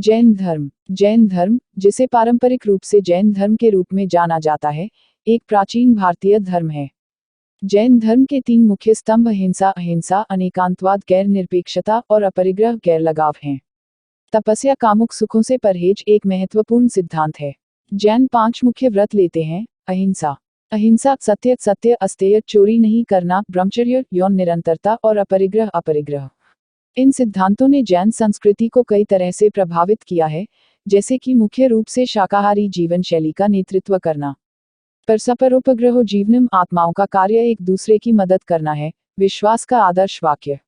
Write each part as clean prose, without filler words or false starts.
जैन धर्म, जिसे पारंपरिक रूप से जैन धर्म के रूप में जाना जाता है, एक प्राचीन भारतीय धर्म है। जैन धर्म के 3 मुख्य स्तंभ अहिंसा, अनेकांतवाद, गैर निरपेक्षता और अपरिग्रह गैर लगाव हैं। तपस्या, कामुक सुखों से परहेज एक महत्वपूर्ण सिद्धांत है। जैन 5 मुख्य व्रत लेते हैं। अहिंसा, सत्य, अस्तेय, चोरी नहीं करना, ब्रह्मचर्य, यौन निरंतरता और अपरिग्रह। इन सिद्धांतों ने जैन संस्कृति को कई तरह से प्रभावित किया है, जैसे कि मुख्य रूप से शाकाहारी जीवन शैली का नेतृत्व करना। परस्परोपग्रहो जीवनम, आत्माओं का कार्य एक दूसरे की मदद करना है, विश्वास का आदर्श वाक्य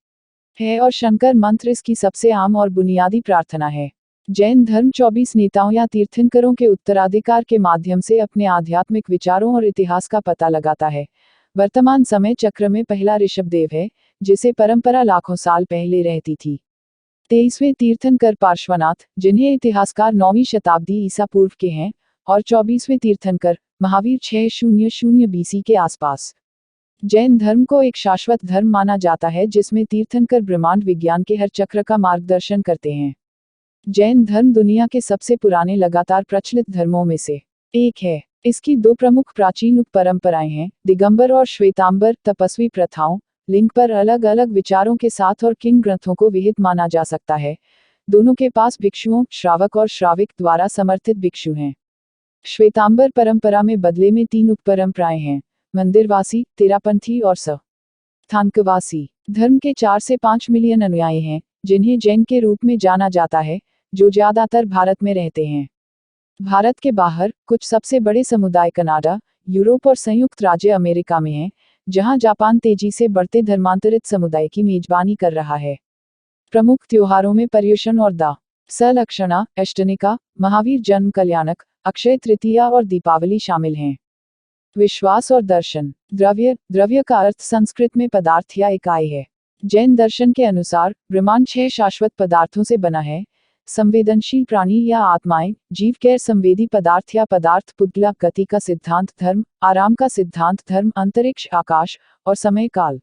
है और शंकर मंत्र इसकी सबसे आम और बुनियादी प्रार्थना है। जैन धर्म 24 नेताओं या तीर्थंकरों के उत्तराधिकार के माध्यम से अपने आध्यात्मिक विचारों और इतिहास का पता लगाता है। वर्तमान समय चक्र में पहला ऋषभदेव है, जिसे परंपरा लाखों साल पहले रहती थी। 23वें तीर्थंकर पार्श्वनाथ, जिन्हें इतिहासकार 9वीं शताब्दी ईसा पूर्व के हैं, और 24वें तीर्थंकर महावीर 600 BC के आसपास। जैन धर्म को एक शाश्वत धर्म माना जाता है, जिसमें तीर्थंकर ब्रह्मांड विज्ञान के हर चक्र का मार्गदर्शन करते हैं। जैन धर्म दुनिया के सबसे पुराने लगातार प्रचलित धर्मों में से एक है। इसकी 2 प्रमुख प्राचीन उपपरंपराएं हैं, दिगंबर और श्वेतांबर, तपस्वी प्रथाओं, लिंग पर अलग अलग विचारों के साथ, और किंग ग्रंथों को विहित माना जा सकता है। दोनों के पास भिक्षुओं, श्रावक और श्राविक द्वारा समर्थित भिक्षु हैं। श्वेतांबर परंपरा में बदले में 3 उपपरंपराएं हैं, मंदिरवासी, तेरापंथी और स्थानकवासी। धर्म के 4 से 5 मिलियन अनुयायी हैं, जिन्हें जैन के रूप में जाना जाता है, जो ज्यादातर भारत में रहते हैं। भारत के बाहर कुछ सबसे बड़े समुदाय कनाडा, यूरोप और संयुक्त राज्य अमेरिका में हैं, जहां जापान तेजी से बढ़ते धर्मांतरित समुदाय की मेजबानी कर रहा है। प्रमुख त्योहारों में पर्युषण और सलक्षणा, अष्टनिका, महावीर जन्म कल्याणक, अक्षय तृतीया और दीपावली शामिल हैं। विश्वास और दर्शन। द्रव्य का अर्थ संस्कृत में पदार्थ या इकाई है। जैन दर्शन के अनुसार ब्रह्मांड 6 शाश्वत पदार्थों से बना है। संवेदनशील प्राणी या आत्माएं, जीव, गैर संवेदी पदार्थ या पदार्थ, पुद्गला, गति का सिद्धांत धर्म, आराम का सिद्धांत धर्म, अंतरिक्ष, आकाश और समय काल।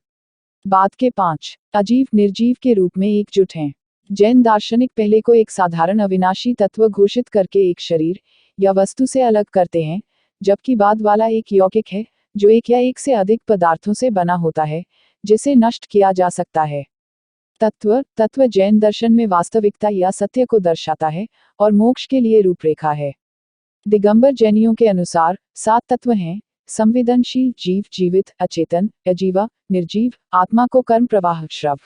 बाद के 5 अजीव निर्जीव के रूप में एकजुट हैं। जैन दार्शनिक पहले को एक साधारण अविनाशी तत्व घोषित करके एक शरीर या वस्तु से अलग करते हैं, जबकि बाद वाला एक यौगिक है, जो एक या एक से अधिक पदार्थों से बना होता है, जिसे नष्ट किया जा सकता है। तत्व जैन दर्शन में वास्तविकता या सत्य को दर्शाता है और मोक्ष के लिए रूपरेखा है। दिगंबर जैनियों के अनुसार 7 तत्व हैं: संवेदनशील, जीव, जीवित, अचेतन, अजीवा, निर्जीव, आत्मा को कर्म प्रवाह, श्रव,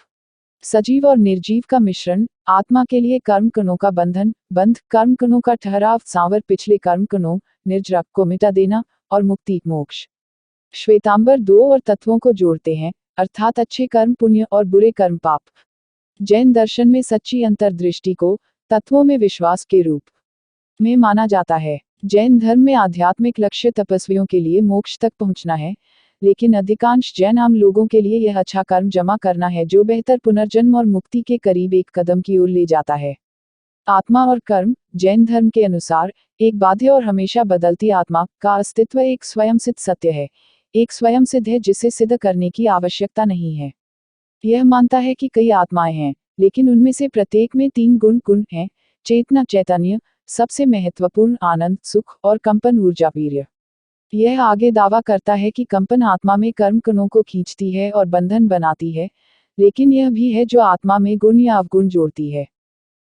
सजीव और निर्जीव का मिश्रण, आत्मा के लिए कर्म कणों का बंध, कर्म कणों का ठहराव, सांवर, पिछले कर्म कणों, निर्जरक को मिटा देना, और मुक्ति, मोक्ष। श्वेतांबर 2 और तत्वों को जोड़ते हैं, अर्थात अच्छे कर्म पुण्य और बुरे कर्म पाप। जैन दर्शन में सच्ची अंतर्दृष्टि को तत्वों में विश्वास के रूप में माना जाता है। जैन धर्म में आध्यात्मिक लक्ष्य तपस्वियों के लिए मोक्ष तक पहुंचना है, लेकिन अधिकांश जैन आम लोगों के लिए यह अच्छा कर्म जमा करना है, जो बेहतर पुनर्जन्म और मुक्ति के करीब एक कदम की ओर ले जाता है। आत्मा और कर्म। जैन धर्म के अनुसार एक बाध्य और हमेशा बदलती आत्मा का अस्तित्व एक स्वयंसिद्ध सत्य है, एक स्वयं सिद्ध है जिसे सिद्ध करने की आवश्यकता नहीं है। यह मानता है कि कई आत्माएं हैं, लेकिन उनमें से प्रत्येक में 3 गुण हैं: चेतना, चैतन्य, सबसे महत्वपूर्ण आनंद, सुख, और कंपन, ऊर्जा, वीर्य। यह आगे दावा करता है कि कंपन आत्मा में कर्म कणों को खींचती है और बंधन बनाती है, लेकिन यह भी है जो आत्मा में गुण या अवगुण जोड़ती है।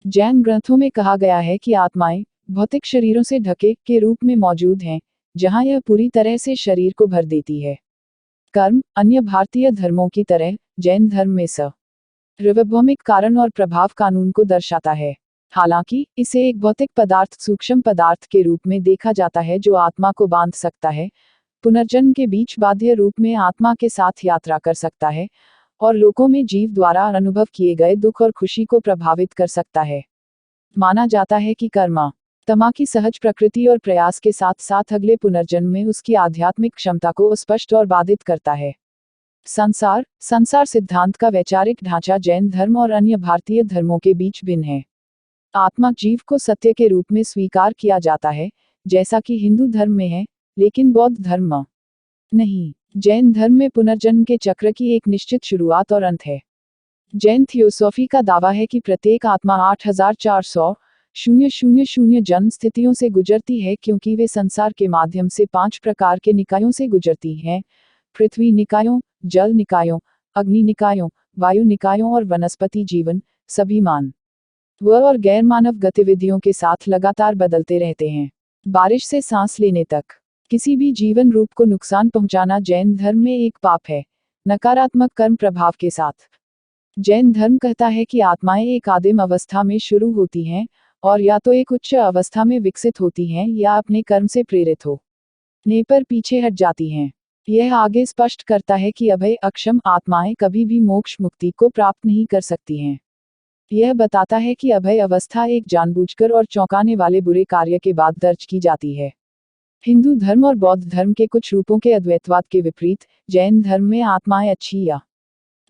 जैन ग्रंथों में कहा गया है कि आत्माएं भौतिक शरीरों से ढके के रूप में मौजूद हैं, जहां यह पूरी तरह से शरीर को भर देती है। कर्म। अन्य भारतीय धर्मों की तरह जैन धर्म में सार्वभौमिक कारण और प्रभाव कानून को दर्शाता है। हालांकि इसे एक भौतिक पदार्थ, सूक्ष्म पदार्थ के रूप में देखा जाता है जो आत्मा को बांध सकता है, पुनर्जन्म के बीच बाध्य रूप में आत्मा के साथ यात्रा कर सकता है, और लोगों में जीव द्वारा अनुभव किए गए दुख और खुशी को प्रभावित कर सकता है। माना जाता है कि कर्मा की सहज प्रकृति और प्रयास के साथ साथ अगले पुनर्जन्म में उसकी आध्यात्मिक क्षमता को स्पष्ट और बाधित करता है। संसार सिद्धांत का वैचारिक ढांचा जैन धर्म और अन्य भारतीय धर्मों के बीच भिन्न है। आत्मा, जीव को सत्य के रूप में स्वीकार किया जाता है, जैसा कि हिंदू धर्म में है, लेकिन बौद्ध धर्म में नहीं। जैन धर्म में पुनर्जन्म के चक्र की एक निश्चित शुरुआत और अंत है। जैन थियोसॉफी का दावा है कि प्रत्येक आत्मा 8400 000 जन्म स्थितियों से गुजरती है, क्योंकि वे संसार के माध्यम से 5 प्रकार के निकायों से गुजरती हैं: पृथ्वी निकायों, जल निकायों, अग्नि निकायों, वायु निकायों और वनस्पति जीवन। सभी मानव और गैर मानव गतिविधियों के साथ लगातार बदलते रहते हैं। बारिश से सांस लेने तक किसी भी जीवन रूप को नुकसान पहुंचाना जैन धर्म में एक पाप है, नकारात्मक कर्म प्रभाव के साथ। जैन धर्म कहता है कि आत्माएं एक आदिम अवस्था में शुरू होती हैं और या तो एक उच्च अवस्था में विकसित होती हैं या अपने कर्म से प्रेरित होने पर पीछे हट जाती हैं। यह आगे स्पष्ट करता है कि अभय अक्षम आत्माएं कभी भी मोक्ष मुक्ति को प्राप्त नहीं कर सकती हैं। यह बताता है कि अभय अवस्था एक जानबूझकर और चौंकाने वाले बुरे कार्य के बाद दर्ज की जाती है। हिंदू धर्म और बौद्ध धर्म के कुछ रूपों के अद्वैतवाद के विपरीत जैन धर्म में आत्माएं अच्छी या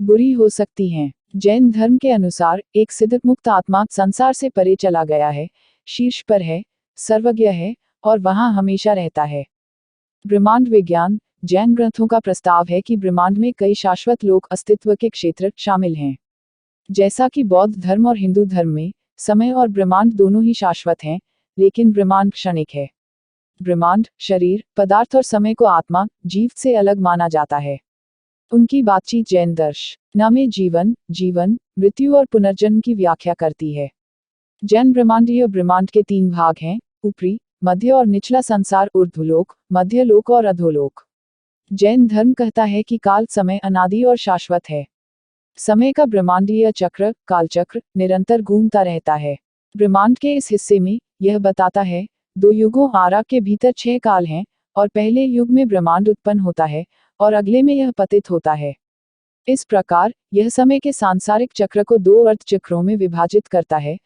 बुरी हो सकती हैं। जैन धर्म के अनुसार एक सिद्ध मुक्त आत्मा संसार से परे चला गया है, शीर्ष पर है, सर्वज्ञ है और वहां हमेशा रहता है। ब्रह्मांड विज्ञान जैन ग्रंथों का प्रस्ताव है कि ब्रह्मांड में कई शाश्वत लोक अस्तित्व के क्षेत्र शामिल हैं। जैसा कि बौद्ध धर्म और हिंदू धर्म में समय और ब्रह्मांड दोनों ही शाश्वत हैं, लेकिन ब्रह्मांड क्षणिक है। ब्रह्मांड, शरीर, पदार्थ और समय को आत्मा, जीव से अलग माना जाता है। उनकी बातचीत जैन दर्शन में जीवन, मृत्यु और पुनर्जन्म की व्याख्या करती है। जैन ब्रह्मांडीय ब्रह्मांड के 3 भाग हैं: ऊपरी, मध्य और निचला संसार, ऊर्ध्वलोक, मध्यलोक और अधोलोक। जैन धर्म कहता है कि काल समय अनादि और शाश्वत है। समय का ब्रह्मांडीय चक्र, कालचक्र, निरंतर घूमता रहता है। ब्रह्मांड के इस हिस्से में यह बताता है 2 युगों आरा के भीतर 6 काल हैं और पहले युग में ब्रह्मांड उत्पन्न होता है और अगले में यह पतित होता है। इस प्रकार यह समय के सांसारिक चक्र को 2 अर्धचक्रों में विभाजित करता है: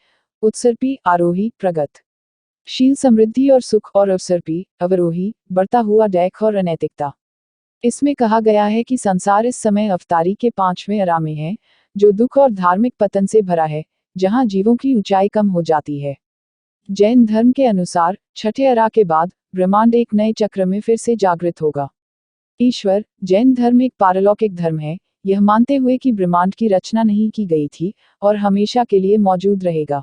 उत्सर्पी, आरोही, प्रगतिशील समृद्धि और सुख, और अवसर्पी, अवरोही, बढ़ता हुआ डैख और अनैतिकता। इसमें कहा गया है कि संसार इस समय अवतारी के 5वें अरा में है, जो दुख और धार्मिक पतन से भरा है, जहां जीवों की ऊंचाई कम हो जाती है। जैन धर्म के अनुसार छठे अरा के बाद ब्रह्मांड एक नए चक्र में फिर से जागृत होगा। ईश्वर जैन धर्म एक पारलौकिक धर्म है, यह मानते हुए कि ब्रह्मांड की रचना नहीं की गई थी और हमेशा के लिए मौजूद रहेगा।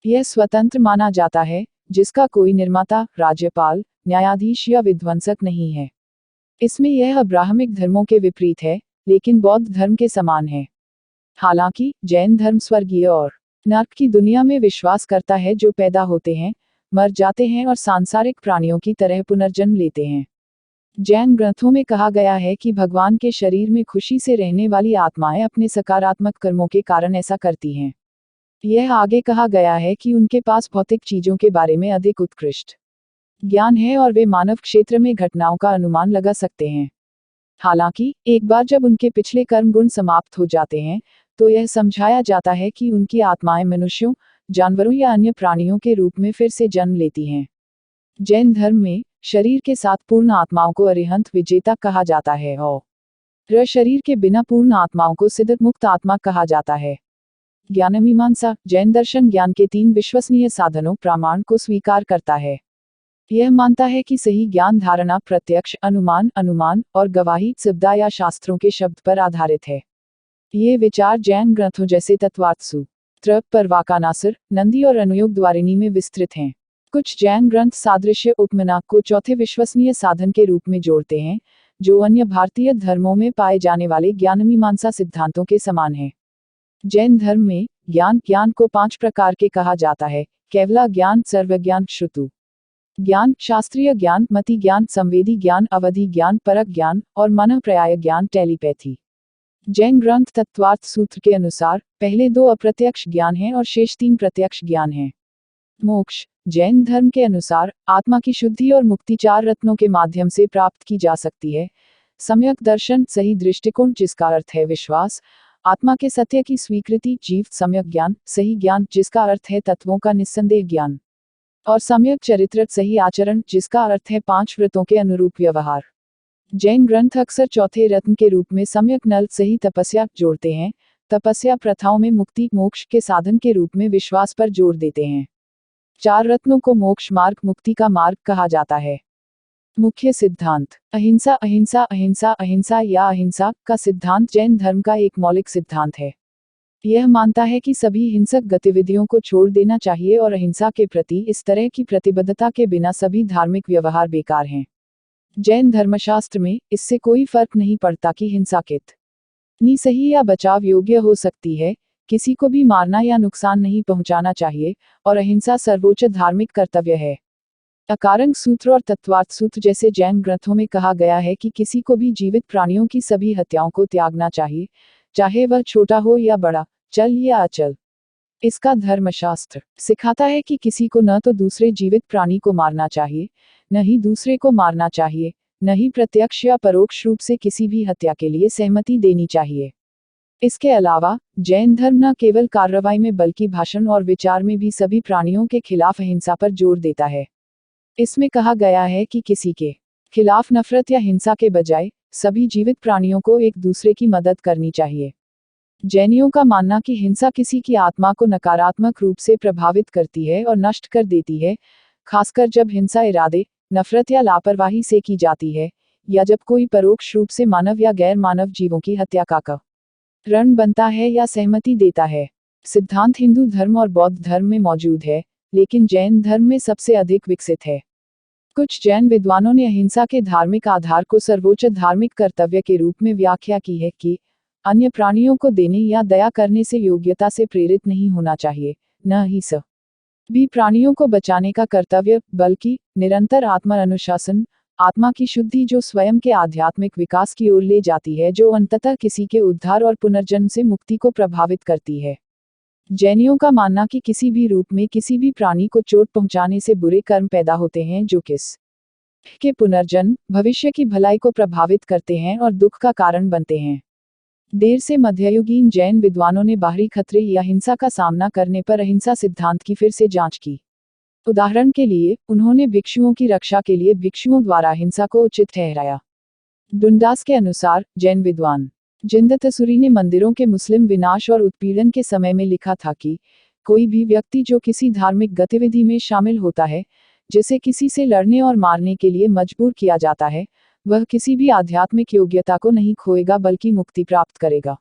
यह स्वतंत्र माना जाता है, जिसका कोई निर्माता, राज्यपाल, न्यायाधीश या विध्वंसक नहीं है। इसमें यह अब्राहमिक धर्मों के विपरीत है, लेकिन बौद्ध धर्म के समान है। हालांकि जैन धर्म स्वर्गीय और नर्क की दुनिया में विश्वास करता है, जो पैदा होते हैं, मर जाते हैं और सांसारिक प्राणियों की तरह पुनर्जन्म लेते हैं। जैन ग्रंथों में कहा गया है कि भगवान के शरीर में खुशी से रहने वाली आत्माएं अपने सकारात्मक कर्मों के कारण ऐसा करती हैं। यह आगे कहा गया है कि उनके पास भौतिक चीजों के बारे में अधिक उत्कृष्ट ज्ञान है और वे मानव क्षेत्र में घटनाओं का अनुमान लगा सकते हैं। हालांकि एक बार जब उनके पिछले कर्म गुण समाप्त हो जाते हैं, तो यह समझाया जाता है कि उनकी आत्माएं मनुष्यों, जानवरों या अन्य प्राणियों के रूप में फिर से जन्म लेती हैं। जैन धर्म में शरीर के साथ पूर्ण आत्माओं को अरिहंत विजेता कहा जाता है और शरीर के बिना पूर्ण आत्माओं को सिद्ध मुक्त आत्मा कहा जाता है। ज्ञानमीमांसा जैन दर्शन ज्ञान के 3 विश्वसनीय साधनों प्रमाण को स्वीकार करता है। यह मानता है कि सही ज्ञान धारणा प्रत्यक्ष, अनुमान और गवाही सिद्धा या शास्त्रों के शब्द पर आधारित है। ये विचार जैन ग्रंथों जैसे तत्वार्थ सूत्र, परवाकानासर, नंदी और अनुयोग द्वारिणी में विस्तृत हैं। कुछ जैन ग्रंथ सादृश्य उपमना को चौथे विश्वसनीय साधन के रूप में जोड़ते हैं, जो अन्य भारतीय धर्मों में पाए जाने वाले ज्ञानमीमांसा सिद्धांतों के समान है। जैन धर्म में ज्ञान को 5 प्रकार के कहा जाता है: केवला ज्ञान, सर्वज्ञान, श्रुतु ज्ञान, शास्त्रीय ज्ञान, मति ज्ञान, संवेदी ज्ञान, अवधि ज्ञान, परक ज्ञान और मनःप्रयाय ज्ञान, टेलीपैथी। जैन ग्रंथ तत्वार्थ सूत्र के अनुसार पहले 2 अप्रत्यक्ष ज्ञान हैं और शेष 3 प्रत्यक्ष ज्ञान हैं। मोक्ष जैन धर्म के अनुसार आत्मा की शुद्धि और मुक्ति 4 रत्नों के माध्यम से प्राप्त की जा सकती है: सम्यक दर्शन, सही दृष्टिकोण जिसका अर्थ है विश्वास, आत्मा के सत्य की स्वीकृति, जीव सम्यक ज्ञान, सही ज्ञान जिसका अर्थ है तत्वों का निस्संदेह ज्ञान, और सम्यक चरित्र, सही आचरण जिसका अर्थ है 5 व्रतों के अनुरूप व्यवहार। जैन ग्रंथ अक्सर चौथे रत्न के रूप में सम्यक नल, सही तपस्या जोड़ते हैं। तपस्या प्रथाओं में मुक्ति मोक्ष के साधन के रूप में विश्वास पर जोर देते हैं। 4 रत्नों को मोक्ष मार्ग, मुक्ति का मार्ग कहा जाता है। मुख्य सिद्धांत अहिंसा अहिंसा अहिंसा अहिंसा या अहिंसा का सिद्धांत जैन धर्म का एक मौलिक सिद्धांत है। यह मानता है कि सभी हिंसक गतिविधियों को छोड़ देना चाहिए और अहिंसा के प्रति इस तरह की प्रतिबद्धता के बिना सभी धार्मिक व्यवहार बेकार हैं। जैन धर्मशास्त्र में इससे कोई फर्क नहीं पड़ता कि हिंसा कितनी सही या बचाव योग्य हो सकती है, किसी को भी मारना या नुकसान नहीं पहुंचाना चाहिए, और अहिंसा सर्वोच्च धार्मिक कर्तव्य है। अकारंग सूत्र और तत्वार्थ सूत्र जैसे जैन ग्रंथों में कहा गया है कि किसी को भी जीवित प्राणियों की सभी हत्याओं को त्यागना चाहिए, चाहे वह छोटा हो या बड़ा, चल या अचल। इसका धर्मशास्त्र सिखाता है कि किसी को न तो दूसरे जीवित प्राणी को मारना चाहिए, न ही दूसरे को मारना चाहिए, न ही प्रत्यक्ष या परोक्ष रूप से किसी भी हत्या के लिए सहमति देनी चाहिए। इसके अलावा जैन धर्म न केवल कार्रवाई में बल्कि भाषण और विचार में भी सभी प्राणियों के खिलाफ अहिंसा पर जोर देता है। इसमें कहा गया है कि किसी के खिलाफ नफरत या हिंसा के बजाय सभी जीवित प्राणियों को एक दूसरे की मदद करनी चाहिए। जैनियों का मानना कि हिंसा किसी की आत्मा को नकारात्मक रूप से प्रभावित करती है और नष्ट कर देती है, खासकर जब हिंसा इरादे, नफरत या लापरवाही से की जाती है, या जब कोई परोक्ष रूप से मानव या गैर मानव जीवों की हत्या का कारण बनता है या सहमति देता है। सिद्धांत हिंदू धर्म और बौद्ध धर्म में मौजूद है, लेकिन जैन धर्म में सबसे अधिक विकसित है। कुछ जैन विद्वानों ने अहिंसा के धार्मिक आधार को सर्वोच्च धार्मिक कर्तव्य के रूप में व्याख्या की है कि अन्य प्राणियों को देने या दया करने से योग्यता से प्रेरित नहीं होना चाहिए, न ही सभी प्राणियों को बचाने का कर्तव्य, बल्कि निरंतर आत्म अनुशासन, आत्मा की शुद्धि जो स्वयं के आध्यात्मिक विकास की ओर ले जाती है, जो अंततः किसी के उद्धार और पुनर्जन्म से मुक्ति को प्रभावित करती है। जैनियों का मानना कि किसी भी रूप में किसी भी प्राणी को चोट पहुंचाने से बुरे कर्म पैदा होते हैं जो के पुनर्जन्म, भविष्य की भलाई को प्रभावित करते हैं और दुख का कारण बनते हैं। देर से मध्ययुगीन जैन विद्वानों ने बाहरी खतरे या हिंसा का सामना करने पर अहिंसा सिद्धांत की फिर से जांच की। उदाहरण के लिए, उन्होंने भिक्षुओं की रक्षा के लिए भिक्षुओं द्वारा हिंसा को उचित ठहराया। डुंडास के अनुसार, जैन विद्वान जिंदतसुरी ने मंदिरों के मुस्लिम विनाश और उत्पीड़न के समय में लिखा था कि कोई भी व्यक्ति जो किसी धार्मिक गतिविधि में शामिल होता है, जिसे किसी से लड़ने और मारने के लिए मजबूर किया जाता है, वह किसी भी आध्यात्मिक योग्यता को नहीं खोएगा बल्कि मुक्ति प्राप्त करेगा।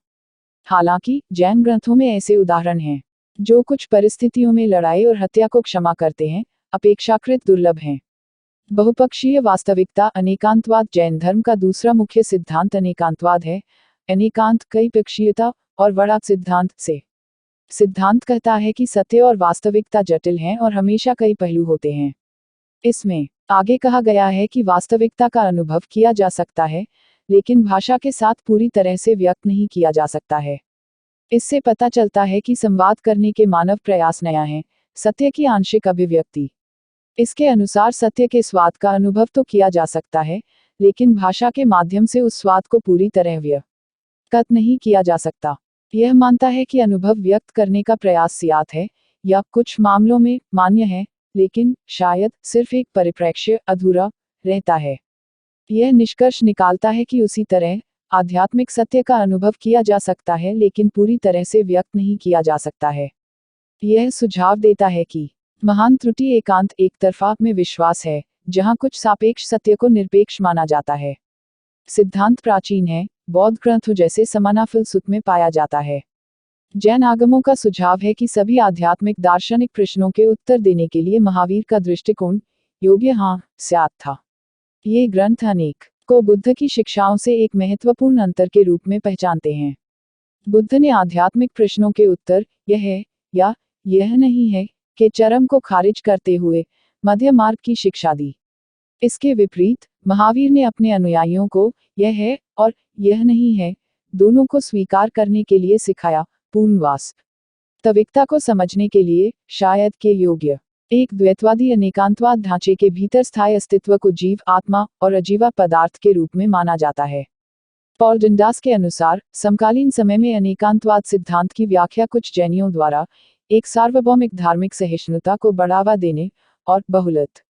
हालांकि जैन ग्रंथों में ऐसे उदाहरण हैं जो कुछ परिस्थितियों में लड़ाई और हत्या को क्षमा करते हैं, अपेक्षाकृत दुर्लभ हैं। बहुपक्षीय वास्तविकता अनेकांतवाद जैन धर्म का दूसरा मुख्य सिद्धांत अनेकांतवाद है। अनेकांत कई पक्षीयता और वड़ा सिद्धांत से सिद्धांत कहता है कि सत्य और वास्तविकता जटिल हैं और हमेशा कई पहलू होते हैं। इसमें आगे कहा गया है कि वास्तविकता का अनुभव किया जा सकता है, लेकिन भाषा के साथ पूरी तरह से व्यक्त नहीं किया जा सकता है। इससे पता चलता है कि संवाद करने के मानव प्रयास नया है, सत्य की आंशिक अभिव्यक्ति। इसके अनुसार सत्य के स्वाद का अनुभव तो किया जा सकता है, लेकिन भाषा के माध्यम से उस स्वाद को पूरी तरह व्यक्त नहीं किया जा सकता। यह मानता है कि अनुभव व्यक्त करने का प्रयास सियात है, या कुछ मामलों में मान्य है, लेकिन शायद सिर्फ एक परिप्रेक्ष्य अधूरा रहता है। यह निष्कर्ष निकालता है कि उसी तरह आध्यात्मिक सत्य का अनुभव किया जा सकता है, लेकिन पूरी तरह से व्यक्त नहीं किया जा सकता है। यह सुझाव देता है कि महान त्रुटि एकांत एक तरफा में विश्वास है, जहां कुछ सापेक्ष सत्य को निरपेक्ष माना जाता है। सिद्धांत प्राचीन है, बौद्ध ग्रंथों जैसे समानाफल सुत में पाया जाता है। जैन आगमों का सुझाव है कि सभी आध्यात्मिक दार्शनिक प्रश्नों के उत्तर देने के लिए महावीर का दृष्टिकोण योग्य हाँ स्यात् था। ये ग्रंथ अनेक को बुद्ध की शिक्षाओं से एक महत्वपूर्ण अंतर के रूप में पहचानते हैं। बुद्ध ने आध्यात्मिक प्रश्नों के उत्तर यह है या यह नहीं है के चरम को खारिज करते हुए मध्य मार्ग की शिक्षा दी। इसके विपरीत महावीर ने अपने अनुयायियों को यह है और यह नहीं है दोनों को स्वीकार करने के लिए सिखाया। पूर्ण वास्तविकता को समझने के लिए शायद के योग्य एक द्वैतवादी अनेकांतवाद ढांचे के भीतर स्थायी अस्तित्व को जीव आत्मा और अजीवा पदार्थ के रूप में माना जाता है। पॉल डुंडास के अनुसार समकालीन समय में अनेकांतवाद सिद्धांत की व्याख्या कुछ जैनियों द्वारा एक सार्वभौमिक धार्मिक सहिष्णुता को बढ़ावा देने और बहुलत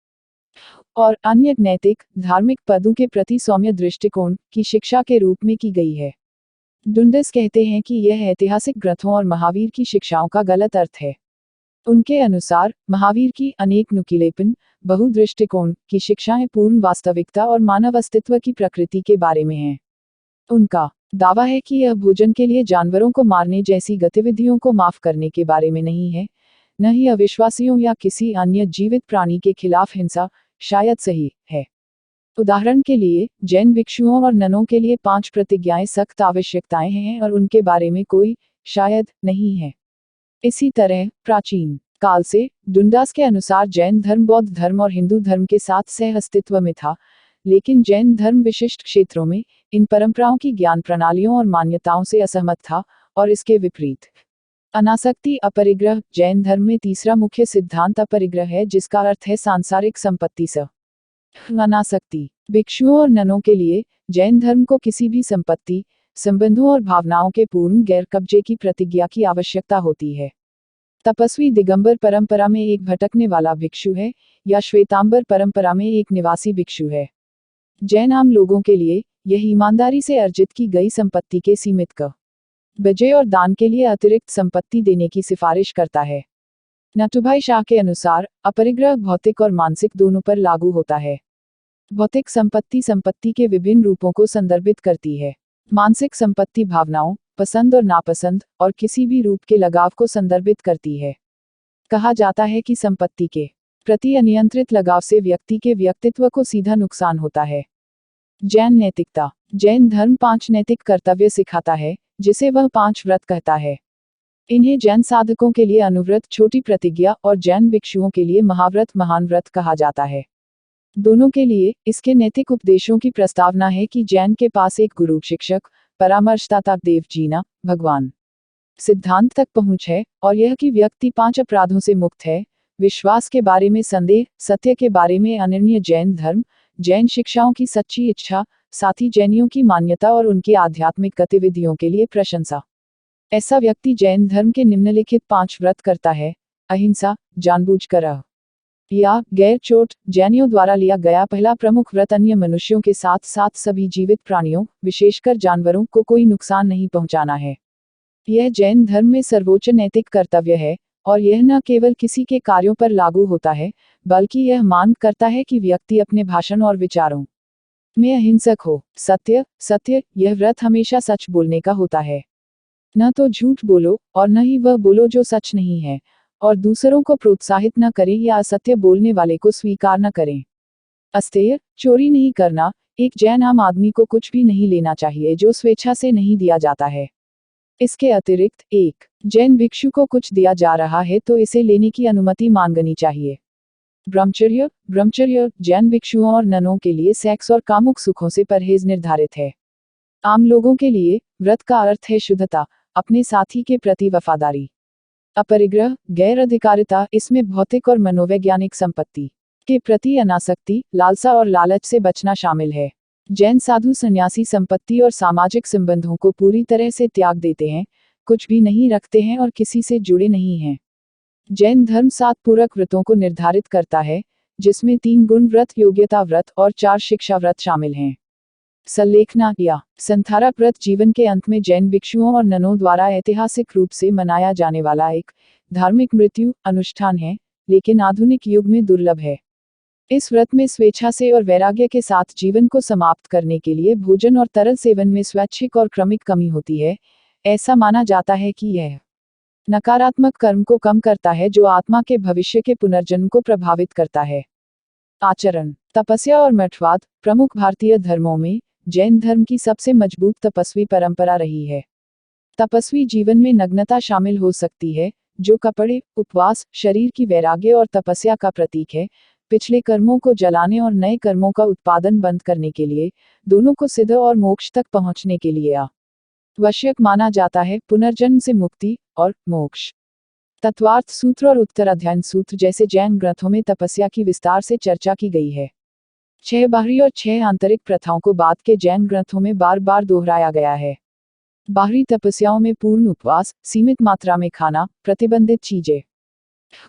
और अन्य नैतिक धार्मिक पदों के प्रति सौम्य दृष्टिकोण की शिक्षा के रूप में की गई है। डुंडास कहते हैं कि यह ऐतिहासिक ग्रंथों और महावीर की शिक्षाओं का गलत अर्थ है। उनके अनुसार महावीर की अनेक नुकीलेपन बहुदृष्टिकोण की शिक्षाएं पूर्ण वास्तविकता और मानव अस्तित्व की प्रकृति के बारे में हैं। उनका दावा है कि यह भोजन के लिए जानवरों को मारने जैसी गतिविधियों को माफ करने के बारे में नहीं है, न ही अविश्वासियों या किसी अन्य जीवित प्राणी के खिलाफ हिंसा, शायद सही है। उदाहरण के लिए, जैन भिक्षुओं और ननों के लिए 5 प्रतिज्ञाएं सख्त आवश्यकताएं हैं और उनके बारे में कोई शायद नहीं है। इसी तरह, प्राचीन काल से, डुंडास के अनुसार जैन धर्म बौद्ध धर्म और हिंदू धर्म के साथ सह अस्तित्व में था, लेकिन जैन धर्म विशिष्ट क्षेत्रों में इन परंपराओं की ज्ञान प्रणालियों और मान्यताओं से असहमत था, और इसके विपरीत अनासक्ति अपरिग्रह। जैन धर्म में तीसरा मुख्य सिद्धांत अपरिग्रह है, जिसका अर्थ है सांसारिक संपत्ति से अनासक्ति। भिक्षुओं और ननों के लिए, जैन धर्म को किसी भी संपत्ति, संबंधों और भावनाओं के पूर्ण गैर कब्जे की प्रतिज्ञा की आवश्यकता होती है। तपस्वी दिगंबर परंपरा में एक भटकने वाला भिक्षु है, या श्वेतांबर परंपरा में एक निवासी भिक्षु है। जैन आम लोगों के लिए, यह ईमानदारी से अर्जित की गई संपत्ति के सीमित क बजे और दान के लिए अतिरिक्त संपत्ति देने की सिफारिश करता है। नटुभाई शाह के अनुसार, अपरिग्रह भौतिक और मानसिक दोनों पर लागू होता है। भौतिक संपत्ति संपत्ति के विभिन्न रूपों को संदर्भित करती है। मानसिक संपत्ति भावनाओं, पसंद और नापसंद, और किसी भी रूप के लगाव को संदर्भित करती है। कहा जाता है कि संपत्ति के प्रति अनियंत्रित लगाव से व्यक्ति के व्यक्तित्व को सीधा नुकसान होता है। जैन नैतिकता। जैन धर्म 5 नैतिक कर्तव्य सिखाता है, जिसे वह 5 व्रत कहता है। इन्हें जैन साधकों के लिए अनुव्रत, छोटी प्रतिज्ञा, और जैन भिक्षुओं के लिए महाव्रत, महान व्रत कहा जाता है। दोनों के लिए, इसके नैतिक उपदेशों की प्रस्तावना है कि जैन के पास एक गुरु, शिक्षक, परामर्शदाता, देव जीना, भगवान सिद्धांत तक पहुंच है, और यह कि व्यक्ति 5 अपराधों से मुक्त है। विश्वास के बारे में संदेह, सत्य के बारे में अनन्य जैन धर्म, जैन शिक्षाओं की सच्ची इच्छा, साथ ही जैनियों की मान्यता और उनकी आध्यात्मिक गतिविधियों के लिए प्रशंसा। ऐसा व्यक्ति जैन धर्म के निम्नलिखित 5 व्रत करता है। अहिंसा, जानबूझकर या गैर चोट। जैनियों द्वारा लिया गया पहला प्रमुख व्रत अन्य मनुष्यों के साथ साथ सभी जीवित प्राणियों, विशेषकर जानवरों को कोई नुकसान नहीं पहुंचाना है। यह जैन धर्म में सर्वोच्च नैतिक कर्तव्य है, और यह न केवल किसी के कार्यों पर लागू होता है, बल्कि यह मांग करता है कि व्यक्ति अपने भाषण और विचारों में अहिंसक हो। सत्य, सत्य, यह व्रत हमेशा सच बोलने का होता है। न तो झूठ बोलो, और न ही वह बोलो जो सच नहीं है, और दूसरों को प्रोत्साहित न करें या असत्य बोलने वाले को स्वीकार न करें। अस्तेय, चोरी नहीं करना। एक जैन आम आदमी को कुछ भी नहीं लेना चाहिए जो स्वेच्छा से नहीं दिया जाता है। इसके अतिरिक्त, एक जैन भिक्षु को कुछ दिया जा रहा है तो इसे लेने की अनुमति मांगनी चाहिए। ब्रह्मचर्य। ब्रह्मचर्य, जैन भिक्षुओं और ननों के लिए सेक्स और कामुक सुखों से परहेज निर्धारित है। आम लोगों के लिए, व्रत का अर्थ है शुद्धता, अपने साथी के प्रति वफादारी। अपरिग्रह, गैर अधिकारिता, इसमें भौतिक और मनोवैज्ञानिक संपत्ति के प्रति अनासक्ति, लालसा और लालच से बचना शामिल है। जैन साधु सन्यासी संपत्ति और सामाजिक संबंधों को पूरी तरह से त्याग देते हैं, कुछ भी नहीं रखते हैं और किसी से जुड़े नहीं हैं। जैन धर्म 7 पूरक व्रतों को निर्धारित करता है, जिसमें 3 गुण व्रत, योग्यता व्रत और 4 शिक्षा व्रत शामिल हैं। सल्लेखना या संथारा व्रत जीवन के अंत में जैन भिक्षुओं और ननों द्वारा ऐतिहासिक रूप से मनाया जाने वाला एक धार्मिक मृत्यु अनुष्ठान है, लेकिन आधुनिक युग में दुर्लभ है। इस व्रत में स्वेच्छा से और वैराग्य के साथ जीवन को समाप्त करने के लिए भोजन और तरल सेवन में स्वैच्छिक और क्रमिक कमी होती है। ऐसा माना जाता है कि यह नकारात्मक कर्म को कम करता है जो आत्मा के भविष्य के पुनर्जन्म को प्रभावित करता है। आचरण। तपस्या और मठवाद। प्रमुख भारतीय धर्मों में जैन धर्म की सबसे मजबूत तपस्वी परंपरा रही है। तपस्वी जीवन में नग्नता शामिल हो सकती है, जो कपड़े, उपवास, शरीर की वैराग्य और तपस्या का प्रतीक है। पिछले कर्मों को जलाने और नए कर्मों का उत्पादन बंद करने के लिए, दोनों को सिद्ध और मोक्ष तक पहुंचने के लिए आवश्यक माना जाता है। पुनर्जन्म से मुक्ति और मोक्ष। तत्वार्थ सूत्र और उत्तराध्याय सूत्र जैसे जैन ग्रंथों में तपस्या की विस्तार से चर्चा की गई है। 6 बाहरी और 6 आंतरिक प्रथाओं को बाद के जैन ग्रंथों में बार बार दोहराया गया है। बाहरी तपस्याओं में पूर्ण उपवास, सीमित मात्रा में खाना, प्रतिबंधित चीजें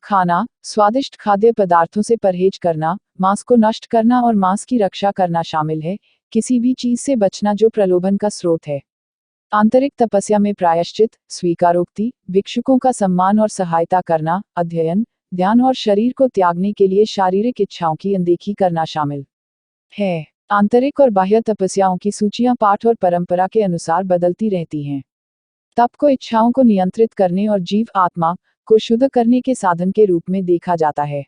खाना, स्वादिष्ट खाद्य पदार्थों से परहेज करना, मांस को नष्ट करना और मांस की रक्षा करना शामिल है, किसी भी चीज से बचना जो प्रलोभन का स्रोत है। आंतरिक तपस्या में प्रायश्चित, स्वीकारोक्ति, भिक्षुकों का सम्मान और सहायता करना, अध्ययन, ध्यान और शरीर को त्यागने के लिए शारीरिक इच्छाओं की अनदेखी करना शामिल है। आंतरिक और बाह्य तपस्याओं की सूचियां पाठ और परंपरा के अनुसार बदलती रहती हैं। तप को इच्छाओं को नियंत्रित करने और जीव आत्मा को शुद्ध करने के साधन के रूप में देखा जाता है।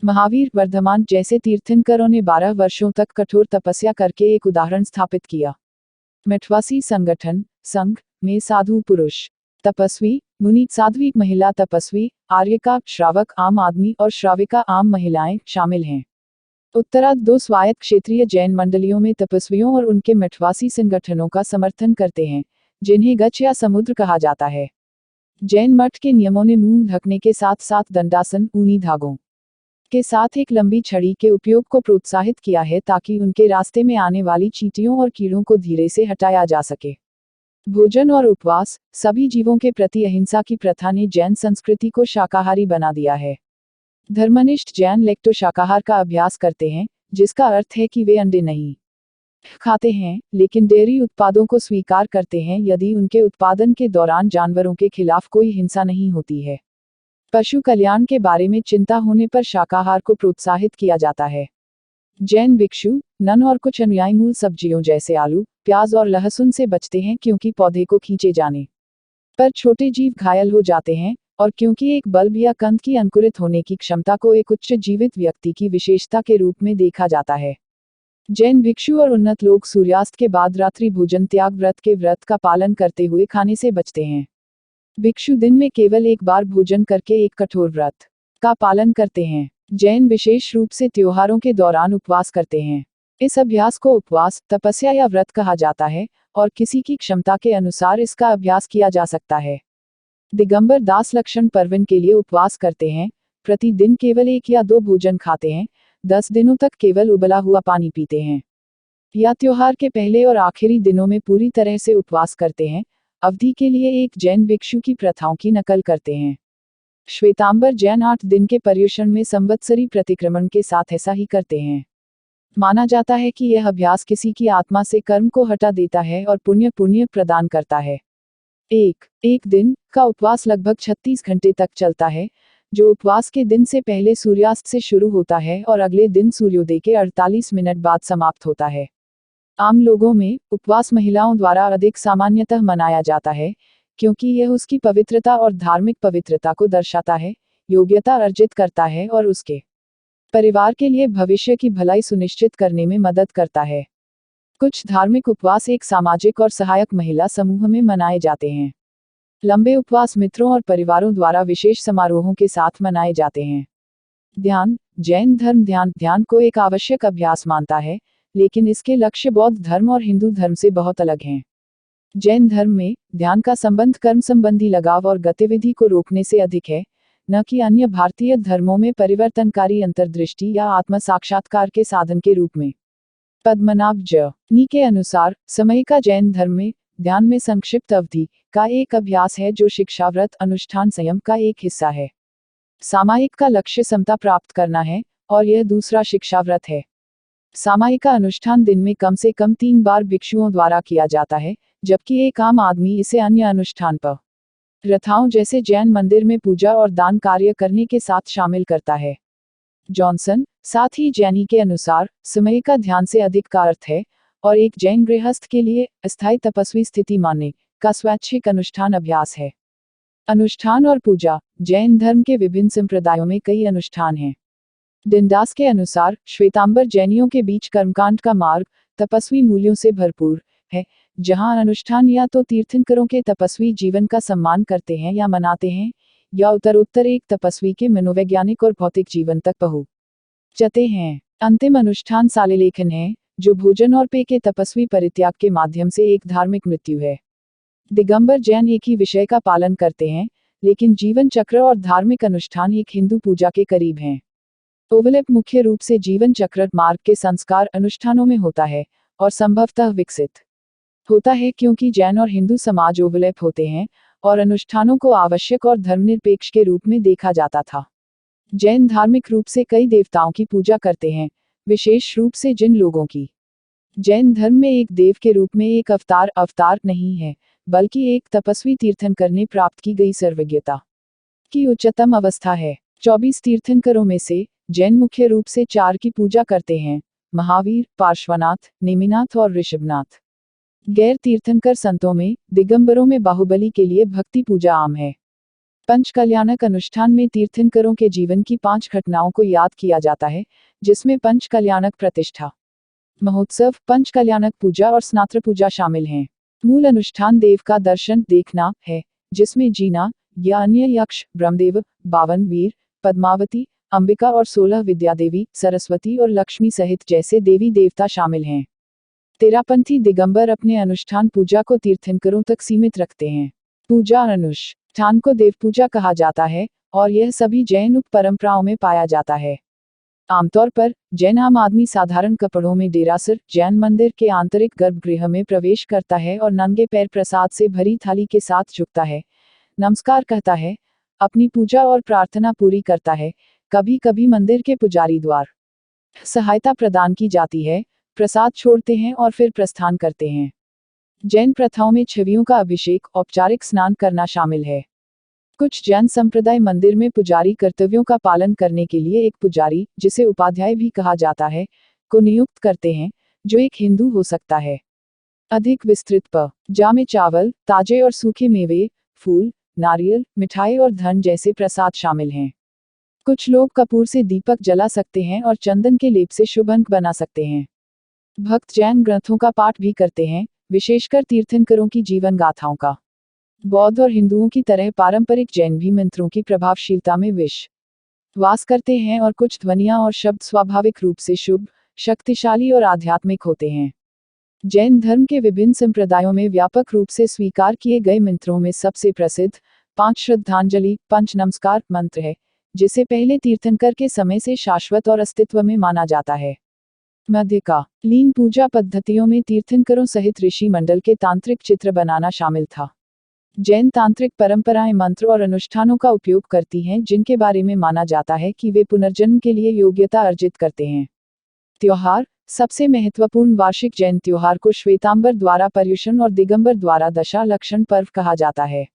महावीर वर्धमान जैसे तीर्थंकरों ने 12 वर्षों तक कठोर तपस्या करके एक उदाहरण स्थापित किया। मठवासी संगठन संघ में साधु पुरुष तपस्वी, मुनि साध्वी, महिला तपस्वी, आर्यका श्रावक आम आदमी और श्राविका आम महिलाएं शामिल हैं। उत्तरार्ध 2 स्वायत्त क्षेत्रीय जैन मंडलियों में तपस्वियों और उनके मठवासी संगठनों का समर्थन करते हैं, जिन्हें गच्छ या समुद्र कहा जाता है। जैन मठ के नियमों ने मुंह ढकने के साथ साथ दंडासन, ऊनी धागों के साथ एक लंबी छड़ी के उपयोग को प्रोत्साहित किया है ताकि उनके रास्ते में आने वाली चींटियों और कीड़ों को धीरे से हटाया जा सके। भोजन और उपवास, सभी जीवों के प्रति अहिंसा की प्रथा ने जैन संस्कृति को शाकाहारी बना दिया है। धर्मनिष्ठ जैन लेक्टो शाकाहार का अभ्यास करते हैं, जिसका अर्थ है कि वे अंडे नहीं खाते हैं, लेकिन डेयरी उत्पादों को स्वीकार करते हैं यदि उनके उत्पादन के दौरान जानवरों के खिलाफ कोई हिंसा नहीं होती है। पशु कल्याण के बारे में चिंता होने पर शाकाहार को प्रोत्साहित किया जाता है। जैन भिक्षु, नन और कुछ अनुयायी मूल सब्जियों जैसे आलू, प्याज और लहसुन से बचते हैं क्योंकि पौधे को खींचे जाने पर छोटे जीव घायल हो जाते हैं, और क्योंकि एक बल्ब या कंद की अंकुरित होने की क्षमता को एक उच्च जीवित व्यक्ति की विशेषता के रूप में देखा जाता है। जैन भिक्षु और उन्नत लोग सूर्यास्त के बाद रात्रि भोजन त्याग व्रत के व्रत का पालन करते हुए खाने से बचते हैं। भिक्षु दिन में केवल एक बार भोजन करके एक कठोर व्रत का पालन करते हैं। जैन विशेष रूप से त्योहारों के दौरान उपवास करते हैं। इस अभ्यास को उपवास, तपस्या या व्रत कहा जाता है, और किसी की क्षमता के अनुसार इसका अभ्यास किया जा सकता है। दिगंबर दास लक्षण पर्वन के लिए उपवास करते हैं, प्रतिदिन केवल 1 या 2 भोजन खाते हैं, 10 दिनों तक केवल उबला हुआ पानी पीते हैं, या त्योहार के पहले और आखिरी दिनों में पूरी तरह से उपवास करते हैं, अवधि के लिए एक जैन भिक्षु की प्रथाओं की नकल करते हैं। श्वेतांबर जैन 8 दिन के पर्युषण में संवत्सरी प्रतिक्रमण के साथ ऐसा ही करते हैं। माना जाता है कि यह अभ्यास किसी की आत्मा से कर्म को हटा देता है और पुण्य प्रदान करता है। एक दिन का उपवास लगभग 36 घंटे तक चलता है, जो उपवास के दिन से पहले सूर्यास्त से शुरू होता है और अगले दिन सूर्योदय के 48 मिनट बाद समाप्त होता है। आम लोगों में उपवास महिलाओं द्वारा अधिक सामान्यतः मनाया जाता है, क्योंकि यह उसकी पवित्रता और धार्मिक पवित्रता को दर्शाता है, योग्यता अर्जित करता है और उसके परिवार के लिए भविष्य की भलाई सुनिश्चित करने में मदद करता है। कुछ धार्मिक उपवास एक सामाजिक और सहायक महिला समूह में मनाए जाते हैं। लंबे उपवास मित्रों और परिवारों द्वारा विशेष समारोहों के साथ मनाए जाते हैं। ध्यान, जैन धर्म ध्यान को एक आवश्यक अभ्यास मानता है, लेकिन इसके लक्ष्य बौद्ध धर्म और हिंदू धर्म से बहुत अलग हैं। जैन धर्म में ध्यान का संबंध कर्म संबंधी लगाव और गतिविधि को रोकने से अधिक है, न कि अन्य भारतीय धर्मों में परिवर्तनकारी अंतर्दृष्टि या आत्म साक्षात्कार के साधन के रूप में। पद्मनाभ नी के अनुसार समय का जैन धर्म में ध्यान में संक्षिप्त अवधि का एक अभ्यास है जो शिक्षाव्रत अनुष्ठान संयम का एक हिस्सा है। सामायिक का लक्ष्य समता प्राप्त करना है, और यह दूसरा शिक्षाव्रत है। सामायिक का अनुष्ठान दिन में कम से कम 3 बार भिक्षुओं द्वारा किया जाता है, जबकि एक आम आदमी इसे अन्य अनुष्ठान पर प्रथाओं जैसे जैन मंदिर में पूजा और दान कार्य करने के साथ शामिल करता है। जॉनसन, साथ ही जैनी के अनुसार समय का ध्यान से अधिक का अर्थ है, और एक जैन गृहस्थ के लिए अस्थायी तपस्वी स्थिति मानने का स्वैच्छिक अनुष्ठान अभ्यास है। अनुष्ठान और पूजा, जैन धर्म के विभिन्न संप्रदायों में कई अनुष्ठान हैं। दिनदास के अनुसार श्वेतांबर जैनियों के बीच कर्मकांड का मार्ग तपस्वी मूल्यों से भरपूर है, जहां अनुष्ठान या तो तीर्थंकरों के तपस्वी जीवन का सम्मान करते हैं या मनाते हैं, या उत्तरोत्तर एक तपस्वी के मनोवैज्ञानिक और भौतिक जीवन तक पहुंचते हैं। अंतिम अनुष्ठान सालेलेखन है, जो भोजन और पेय के तपस्वी परित्याग के माध्यम से एक धार्मिक मृत्यु है। दिगंबर जैन एक ही विषय का पालन करते हैं, लेकिन जीवन चक्र और धार्मिक अनुष्ठान एक हिंदू पूजा के करीब हैं। ओवरलैप मुख्य रूप से जीवन चक्र मार्ग के संस्कार अनुष्ठानों में होता है, और संभवतः विकसित होता है क्योंकि जैन और हिंदू समाज ओवरलैप होते हैं, और अनुष्ठानों को आवश्यक और धर्मनिरपेक्ष के रूप में देखा जाता था। जैन धार्मिक रूप से कई देवताओं की पूजा करते हैं, विशेष रूप से जिन लोगों की जैन धर्म में एक देव के रूप में एक अवतार नहीं है, बल्कि एक तपस्वी तीर्थंकर ने प्राप्त की गई सर्वज्ञता की उच्चतम अवस्था है। 24 तीर्थंकरों में से जैन मुख्य रूप से 4 की पूजा करते हैं, महावीर, पार्श्वनाथ, नेमिनाथ और ऋषभनाथ। गैर तीर्थंकर संतों में, दिगंबरों में बाहुबली के लिए भक्ति पूजा आम है। पंचकल्याणक अनुष्ठान में तीर्थंकरों के जीवन की 5 घटनाओं को याद किया जाता है, जिसमें पंचकल्याणक प्रतिष्ठा महोत्सव, पंचकल्याणक पूजा और स्नात्र पूजा शामिल हैं। मूल अनुष्ठान देव का दर्शन देखना है, जिसमें जीना या अन्य यक्ष, ब्रह्मदेव, 52 वीर, पद्मावती, अंबिका और 16 विद्यादेवी, सरस्वती और लक्ष्मी सहित जैसे देवी देवता शामिल हैं। तेरापंथी दिगंबर अपने अनुष्ठान पूजा को तीर्थंकरों तक सीमित रखते हैं। पूजा अनुष्ठान को देव पूजा कहा जाता है और यह सभी जैन उप परंपराओं में पाया जाता है। आमतौर पर जैन आम आदमी साधारण कपड़ों में डेरासर जैन मंदिर के आंतरिक गर्भगृह में प्रवेश करता है और नंगे पैर प्रसाद से भरी थाली के साथ झुकता है, नमस्कार कहता है, अपनी पूजा और प्रार्थना पूरी करता है। कभी कभी मंदिर के पुजारी द्वारा सहायता प्रदान की जाती है, प्रसाद छोड़ते हैं और फिर प्रस्थान करते हैं। जैन प्रथाओं में छवियों का अभिषेक, औपचारिक स्नान करना शामिल है। कुछ जैन संप्रदाय मंदिर में पुजारी कर्तव्यों का पालन करने के लिए एक पुजारी, जिसे उपाध्याय भी कहा जाता है, को नियुक्त करते हैं, जो एक हिंदू हो सकता है। अधिक विस्तृत पूजा में चावल, ताजे और सूखे मेवे, फूल, नारियल, मिठाई और धन जैसे प्रसाद शामिल हैं। कुछ लोग कपूर से दीपक जला सकते हैं और चंदन के लेप से शुभ अंक बना सकते हैं। भक्त जैन ग्रंथों का पाठ भी करते हैं, विशेषकर तीर्थंकरों की जीवन गाथाओं का। बौद्ध और हिंदुओं की तरह पारंपरिक जैन भी मंत्रों की प्रभावशीलता में विश्वास करते हैं और कुछ ध्वनियां और शब्द स्वाभाविक रूप से शुभ, शक्तिशाली और आध्यात्मिक होते हैं। जैन धर्म के विभिन्न संप्रदायों में व्यापक रूप से स्वीकार किए गए मंत्रों में सबसे प्रसिद्ध 5 श्रद्धांजलि पंच नमस्कार मंत्र है, जिसे पहले तीर्थंकर के समय से शाश्वत और अस्तित्व में माना जाता है। मध्यकालीन पूजा पद्धतियों में तीर्थंकरों सहित ऋषि मंडल के तांत्रिक चित्र बनाना शामिल था। जैन तांत्रिक परंपराएं मंत्र और अनुष्ठानों का उपयोग करती हैं, जिनके बारे में माना जाता है कि वे पुनर्जन्म के लिए योग्यता अर्जित करते हैं। त्योहार, सबसे महत्वपूर्ण वार्षिक जैन त्योहार को श्वेतांबर द्वारा पर्युषण और दिगंबर द्वारा दशा लक्षण पर्व कहा जाता है।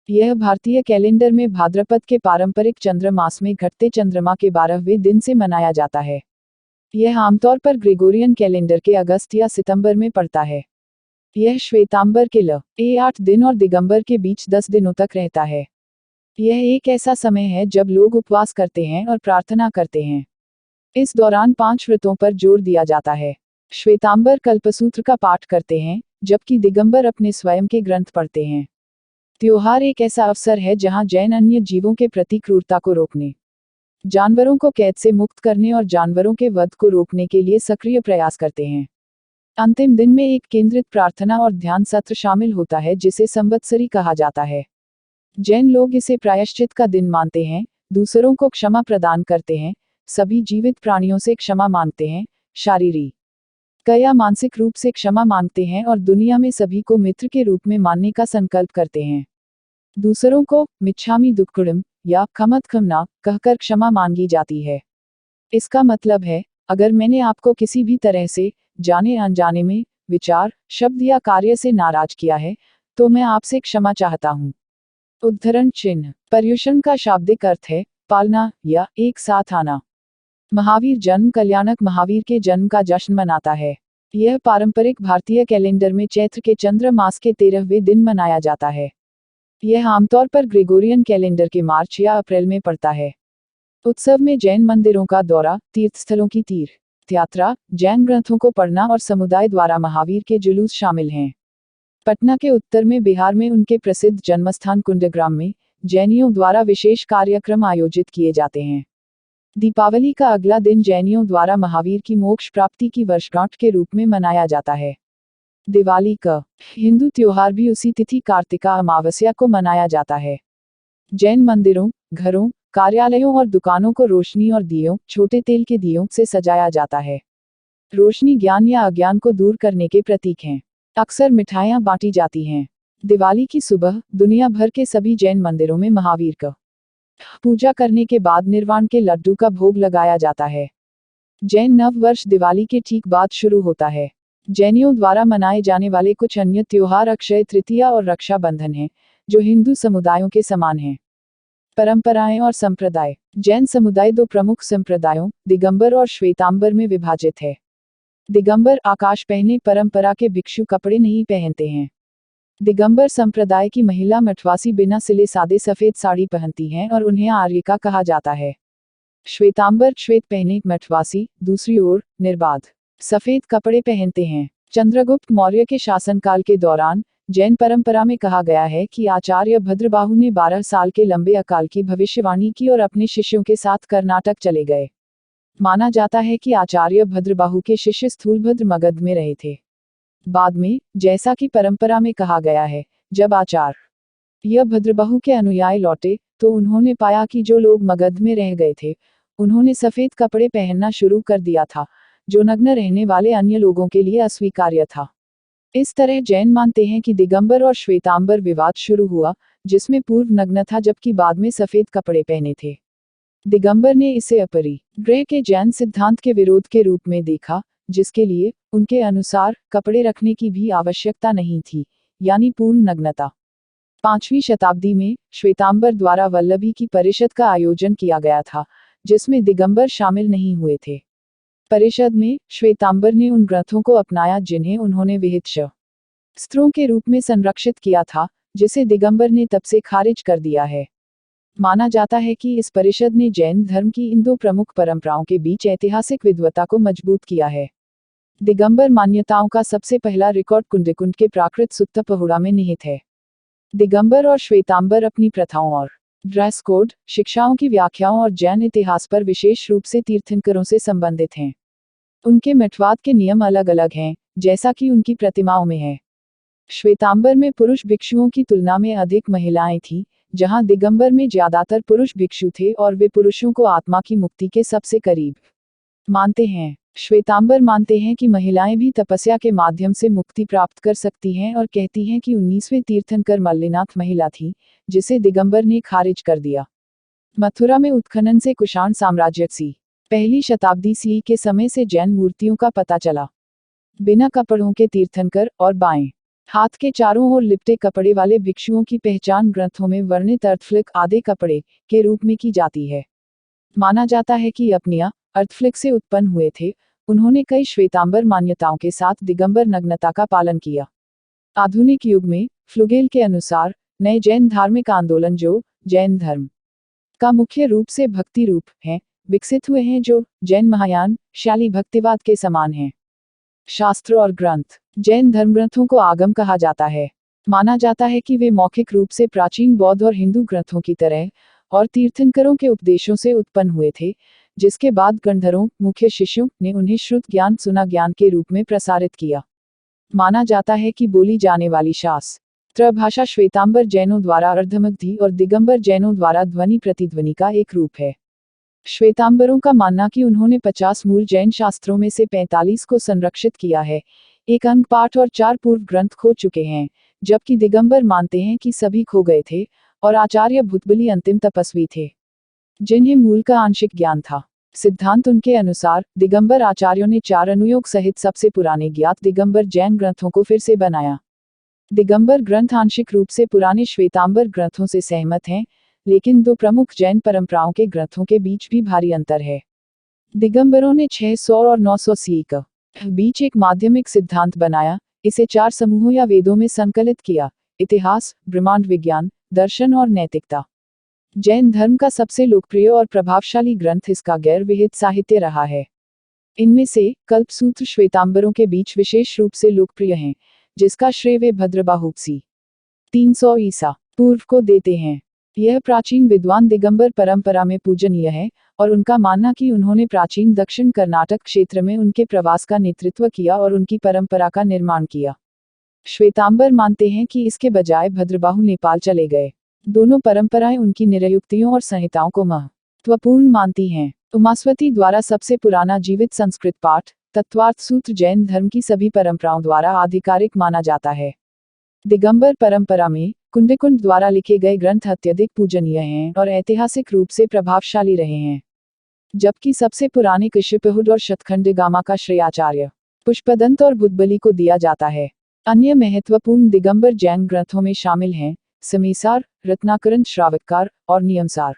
यह भारतीय कैलेंडर में भाद्रपद के पारंपरिक चंद्र मास में घटते चंद्रमा के 12वें दिन से मनाया जाता है। यह आमतौर पर ग्रेगोरियन कैलेंडर के अगस्त या सितंबर में पड़ता है। यह श्वेतांबर के 8 दिन और दिगंबर के बीच 10 दिनों तक रहता है। यह एक ऐसा समय है जब लोग उपवास करते हैं और प्रार्थना करते हैं। इस दौरान 5 व्रतों पर जोर दिया जाता है। श्वेतांबर कल्पसूत्र का पाठ करते हैं, जबकि दिगंबर अपने स्वयं के ग्रंथ पढ़ते हैं। त्योहार एक ऐसा अवसर है जहां जैन अन्य जीवों के प्रति क्रूरता को रोकने, जानवरों को कैद से मुक्त करने और जानवरों के वध को रोकने के लिए सक्रिय प्रयास करते हैं। अंतिम दिन में एक केंद्रित प्रार्थना और ध्यान सत्र शामिल होता है, जिसे संवत्सरी कहा जाता है। जैन लोग इसे प्रायश्चित का दिन मानते हैं, दूसरों को क्षमा प्रदान करते हैं, सभी जीवित प्राणियों से क्षमा मांगते हैं, शारीरिक या मानसिक रूप से क्षमा मांगते हैं और दुनिया में सभी को मित्र के रूप में मानने का संकल्प करते हैं। दूसरों को मिच्छामि दुक्कडम या खमत-खमना कहकर क्षमा मांगी जाती है। इसका मतलब है, अगर मैंने आपको किसी भी तरह से जाने अनजाने में विचार, शब्द या कार्य से नाराज किया है, तो मैं आपसे क्षमा चाहता हूँ। उद्धरण चिन्ह। पर्युषण का शाब्दिक अर्थ है पालना या एक साथ आना। महावीर जन्म कल्याणक महावीर के जन्म का जश्न मनाता है। यह पारंपरिक भारतीय कैलेंडर में चैत्र के चंद्र मास के 13वें दिन मनाया जाता है। यह आमतौर पर ग्रेगोरियन कैलेंडर के मार्च या अप्रैल में पड़ता है। उत्सव में जैन मंदिरों का दौरा, तीर्थस्थलों की तीर्थ यात्रा, जैन ग्रंथों को पढ़ना और समुदाय द्वारा महावीर के जुलूस शामिल हैं। पटना के उत्तर में बिहार में उनके प्रसिद्ध जन्मस्थान कुंडग्राम में जैनियों द्वारा विशेष कार्यक्रम आयोजित किए जाते हैं। दीपावली का अगला दिन जैनियों द्वारा महावीर की मोक्ष प्राप्ति की वर्षगांठ के रूप में मनाया जाता है। दिवाली का हिंदू त्योहार भी उसी तिथि कार्तिका अमावस्या को मनाया जाता है। जैन मंदिरों, घरों, कार्यालयों और दुकानों को रोशनी और दियों, छोटे तेल के दियों से सजाया जाता है। रोशनी ज्ञान या अज्ञान को दूर करने के प्रतीक हैं। अक्सर मिठाइयाँ बांटी जाती हैं। दिवाली की सुबह दुनिया भर के सभी जैन मंदिरों में महावीर का पूजा करने के बाद निर्वाण के लड्डू का भोग लगाया जाता है। जैन नव वर्ष दिवाली के ठीक बाद शुरू होता है। जैनियों द्वारा मनाए जाने वाले कुछ अन्य त्योहार अक्षय तृतीया और रक्षा बंधन हैं, जो हिंदू समुदायों के समान हैं। परंपराएं और संप्रदाय। जैन समुदाय दो प्रमुख संप्रदायों, दिगंबर और श्वेतांबर में विभाजित है। दिगंबर आकाश पहने परंपरा के भिक्षु कपड़े नहीं पहनते हैं। दिगंबर संप्रदाय की महिला मठवासी बिना सिले सादे सफेद साड़ी पहनती हैं और उन्हें आर्यिका कहा जाता है। श्वेतांबर श्वेत पहने मठवासी, दूसरी ओर, निर्बाध सफेद कपड़े पहनते हैं। चंद्रगुप्त मौर्य के शासनकाल के दौरान जैन परंपरा में कहा गया है कि आचार्य भद्रबाहु ने 12 साल के लंबे अकाल की भविष्यवाणी की और अपने शिष्यों के साथ कर्नाटक चले गए। माना जाता है कि आचार्य भद्रबाहु के शिष्य स्थूलभद्र मगध में रहे थे। बाद में, जैसा कि परंपरा में कहा गया है, जब आचार्य भद्रबाहु के अनुयायी लौटे, तो उन्होंने पाया कि जो लोग मगध में रह गए थे, उन्होंने सफेद कपड़े पहनना शुरू कर दिया था, जो नग्न रहने वाले अन्य लोगों के लिए अस्वीकार्य था। इस तरह जैन मानते हैं कि दिगंबर और श्वेतांबर विवाद शुरू हुआ, जिसमें पूर्व नग्न था जबकि बाद में सफेद कपड़े पहने थे। दिगंबर ने इसे अपरिग्रह के जैन सिद्धांत के विरोध के रूप में देखा, जिसके लिए, उनके अनुसार, कपड़े रखने की भी आवश्यकता नहीं थी, यानी पूर्ण नग्नता। 5वीं शताब्दी में, श्वेतांबर द्वारा वल्लभी की परिषद का आयोजन किया गया था, जिसमें दिगंबर शामिल नहीं हुए थे। परिषद में, श्वेतांबर ने उन ग्रंथों को अपनाया जिन्हें उन्होंने विहित शास्त्रों के रूप में संरक्षित किया था, जिसे दिगंबर ने तब से खारिज कर दिया है। माना जाता है कि इस परिषद ने जैन धर्म की इन दो प्रमुख परंपराओं के बीच ऐतिहासिक विद्वता को मजबूत किया है। दिगंबर मान्यताओं का सबसे पहला रिकॉर्ड कुंडकुंड के प्राकृत सुत्त पहुड़ा में निहित है। दिगंबर और श्वेतांबर अपनी प्रथाओं और ड्रेस कोड, शिक्षाओं की व्याख्याओं और जैन इतिहास पर विशेष रूप से तीर्थंकरों से संबंधित हैं। उनके मठवाद के नियम अलग अलग हैं, जैसा कि उनकी प्रतिमाओं में है। श्वेतांबर में पुरुष भिक्षुओं की तुलना में अधिक महिलाएं थीं, जहां दिगंबर में ज्यादातर पुरुष भिक्षु थे और वे पुरुषों को आत्मा की मुक्ति के सबसे करीब मानते हैं। श्वेतांबर मानते हैं कि महिलाएं भी तपस्या के माध्यम से मुक्ति प्राप्त कर सकती हैं और कहती हैं कि 19वें तीर्थंकर मल्लिनाथ महिला थी, जिसे दिगंबर ने खारिज कर दिया। मथुरा में उत्खनन से कुषाण साम्राज्य सी. पहली शताब्दी सी के समय से जैन मूर्तियों का पता चला। बिना कपड़ों के तीर्थंकर और बाएं हाथ के चारों ओर लिपटे कपड़े वाले भिक्षुओं की पहचान ग्रंथों में वर्णित अर्थफ्लिक आधे कपड़े के रूप में की जाती है। माना जाता है कि अपनिया अर्थफ्लिक से उत्पन्न हुए थे। उन्होंने कई श्वेतांबर मान्यताओं के साथ दिगंबर नग्नता का पालन किया। आधुनिक युग में, फ्लुगेल के अनुसार, नए जैन धार्मिक आंदोलन जो जैन धर्म का मुख्य रूप से भक्ति रूप हैं, विकसित हुए हैं जो जैन महायान शैली भक्तिवाद के समान हैं। शास्त्र और ग्रंथ। जैन धर्मग्रंथों को आगम कहा जाता है। माना जाता है कि वे मौखिक रूप से प्राचीन बौद्ध और हिंदू ग्रंथों की तरह और तीर्थंकरों के उपदेशों से उत्पन्न हुए थे, जिसके बाद गणधरों, मुख्य शिष्यों, ने उन्हें श्रुत ज्ञान सुना ज्ञान के रूप में प्रसारित किया। माना जाता है कि बोली जाने वाली शास्त्र भाषा श्वेतांबर जैनों द्वारा अर्धमगधी और दिगंबर जैनों द्वारा ध्वनि प्रतिध्वनि का एक रूप है। श्वेतांबरों का मानना कि उन्होंने 50 मूल जैन शास्त्रों में से 45 को संरक्षित किया है, एक अंग पाठ और 4 पूर्व ग्रंथ खो चुके हैं, जबकि दिगंबर मानते हैं कि सभी खो गए थे और आचार्य भूतबली अंतिम तपस्वी थे, जिन्हें मूल का आंशिक ज्ञान था। सिद्धांत उनके अनुसार, दिगंबर आचार्यों ने 4 अनुयोग सहित सबसे पुराने ज्ञात दिगंबर जैन ग्रंथों को फिर से बनाया। दिगंबर ग्रंथ आंशिक रूप से पुराने श्वेतांबर ग्रंथों से सहमत हैं, लेकिन 2 प्रमुख जैन परंपराओं के ग्रंथों के बीच भी भारी अंतर है। दिगंबरों ने 600 और 900 सी के बीच एक माध्यमिक सिद्धांत बनाया, इसे 4 समूहों या वेदों में संकलित किया: इतिहास, ब्रह्मांड विज्ञान, दर्शन और नैतिकता। जैन धर्म का सबसे लोकप्रिय और प्रभावशाली ग्रंथ इसका गैर विहित साहित्य रहा है। इनमें से कल्पसूत्र श्वेतांबरों के बीच विशेष रूप से लोकप्रिय हैं, जिसका श्रेय वे भद्रबाहु सी. 300 ईसा पूर्व को देते हैं। यह प्राचीन विद्वान दिगंबर परंपरा में पूजनीय है, और उनका मानना कि उन्होंने प्राचीन दक्षिण कर्नाटक क्षेत्र में उनके प्रवास का नेतृत्व किया और उनकी परंपरा का निर्माण किया। श्वेतांबर मानते हैं कि इसके बजाय भद्रबाहु नेपाल चले गए। दोनों परंपराएं उनकी निरयुक्तियों और संहिताओं को महत्वपूर्ण मानती हैं। उमास्वती द्वारा सबसे पुराना जीवित संस्कृत पाठ, तत्वार्थ सूत्र जैन धर्म की सभी परंपराओं द्वारा आधिकारिक माना जाता है। दिगंबर परंपरा में, कुंडकुंड द्वारा लिखे गए ग्रंथ अत्यधिक पूजनीय हैं और ऐतिहासिक रूप से प्रभावशाली रहे हैं, जबकि सबसे पुराने कृष्यपहुड और शतखंडगामा का श्रेय आचार्य पुष्पदंत और भूतबली को दिया जाता है। अन्य महत्वपूर्ण दिगंबर जैन ग्रंथों में शामिल हैं समीसार, रत्नाकरण श्रावककार और नियमसार।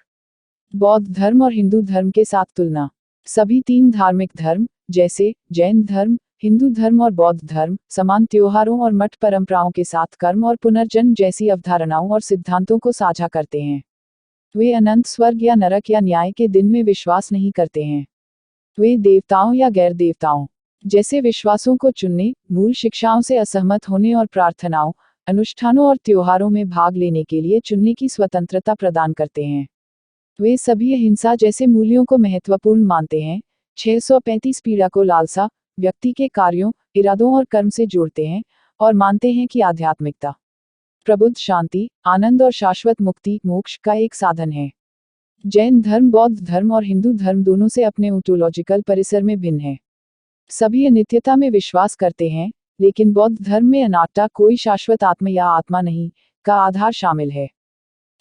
बौद्ध धर्म और हिंदू धर्म के साथ तुलना। सभी 3 धार्मिक धर्म, जैसे जैन धर्म, हिंदू धर्म और बौद्ध धर्म समान त्योहारों और मठ परंपराओं के साथ कर्म और पुनर्जन्म जैसी अवधारणाओं और सिद्धांतों को साझा करते हैं। वे अनंत स्वर्ग या नरक या न्याय के दिन में विश्वास नहीं करते हैं। वे देवताओं या गैर देवताओं जैसे विश्वासों को चुनने, मूल शिक्षाओं से असहमत होने और प्रार्थनाओं, अनुष्ठानों और त्योहारों में भाग लेने के लिए चुनने की स्वतंत्रता प्रदान करते हैं। वे सभी अहिंसा जैसे मूल्यों को महत्वपूर्ण मानते हैं। 635 पीड़ा को लालसा, व्यक्ति के कार्यों, इरादों और कर्म से जोड़ते हैं और मानते हैं कि आध्यात्मिकता, प्रबुद्ध शांति, आनंद और शाश्वत मुक्ति, मोक्ष का एक साधन है। जैन धर्म बौद्ध धर्म और हिंदू धर्म दोनों से अपने ओंटोलॉजिकल परिसर में भिन्न है। सभी अनित्यता में विश्वास करते हैं, लेकिन बौद्ध धर्म में अनात्मा, कोई शाश्वत आत्मा या आत्मा नहीं, का आधार शामिल है।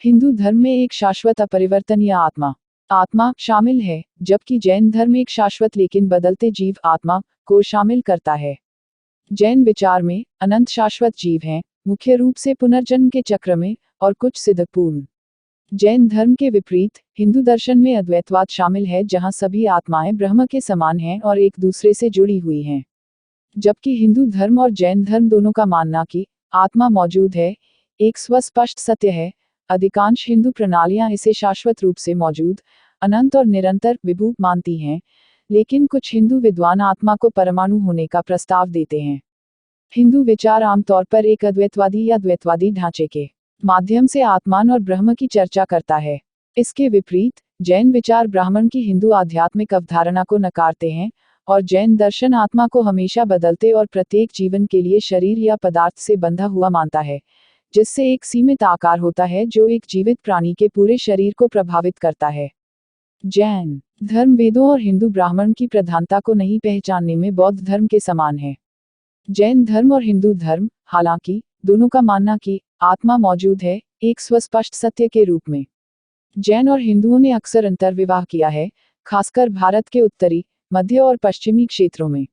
हिंदू धर्म में एक शाश्वत अपरिवर्तनीय आत्मा शामिल है, जबकि जैन धर्म एक शाश्वत लेकिन बदलते जीव आत्मा को शामिल करता है। जैन विचार में अनंत शाश्वत जीव हैं, मुख्य रूप से पुनर्जन्म के चक्र में, और कुछ सिद्धपूर्ण। जैन धर्म के विपरीत हिंदू दर्शन में अद्वैतवाद शामिल है, जहां सभी आत्माएं ब्रह्म के समान हैं और एक दूसरे से जुड़ी हुई हैं। जबकि हिंदू धर्म और जैन धर्म दोनों का मानना कि आत्मा मौजूद है, एक स्वस्पष्ट सत्य है। अधिकांश हिंदू प्रणालियां इसे शाश्वत रूप से मौजूद, अनंत और निरंतर विभू मानती हैं, लेकिन कुछ हिंदू विद्वान आत्मा को परमाणु होने का प्रस्ताव देते हैं। हिंदू विचार आमतौर पर एक अद्वैतवादी या द्वैतवादी ढांचे के माध्यम से आत्मान और ब्रह्म की चर्चा करता है। इसके विपरीत जैन विचार ब्राह्मण की हिंदू आध्यात्मिक अवधारणा को नकारते हैं, और जैन दर्शन आत्मा को हमेशा बदलते और प्रत्येक जीवन के लिए शरीर या पदार्थ से बंधा हुआ मानता है, जिससे एक सीमित आकार होता है जो एक जीवित प्राणी के पूरे शरीर को प्रभावित करता है। जैन धर्म वेदों और हिंदू ब्राह्मण की प्रधानता को नहीं पहचानने में बौद्ध धर्म के समान है। जैन धर्म और हिंदू धर्म, हालांकि, दोनों का मानना कि आत्मा मौजूद है, एक स्वस्पष्ट सत्य के रूप में। जैन और हिंदुओं ने अक्सर अंतर्विवाह किया है, खासकर भारत के उत्तरी, मध्य और पश्चिमी क्षेत्रों में।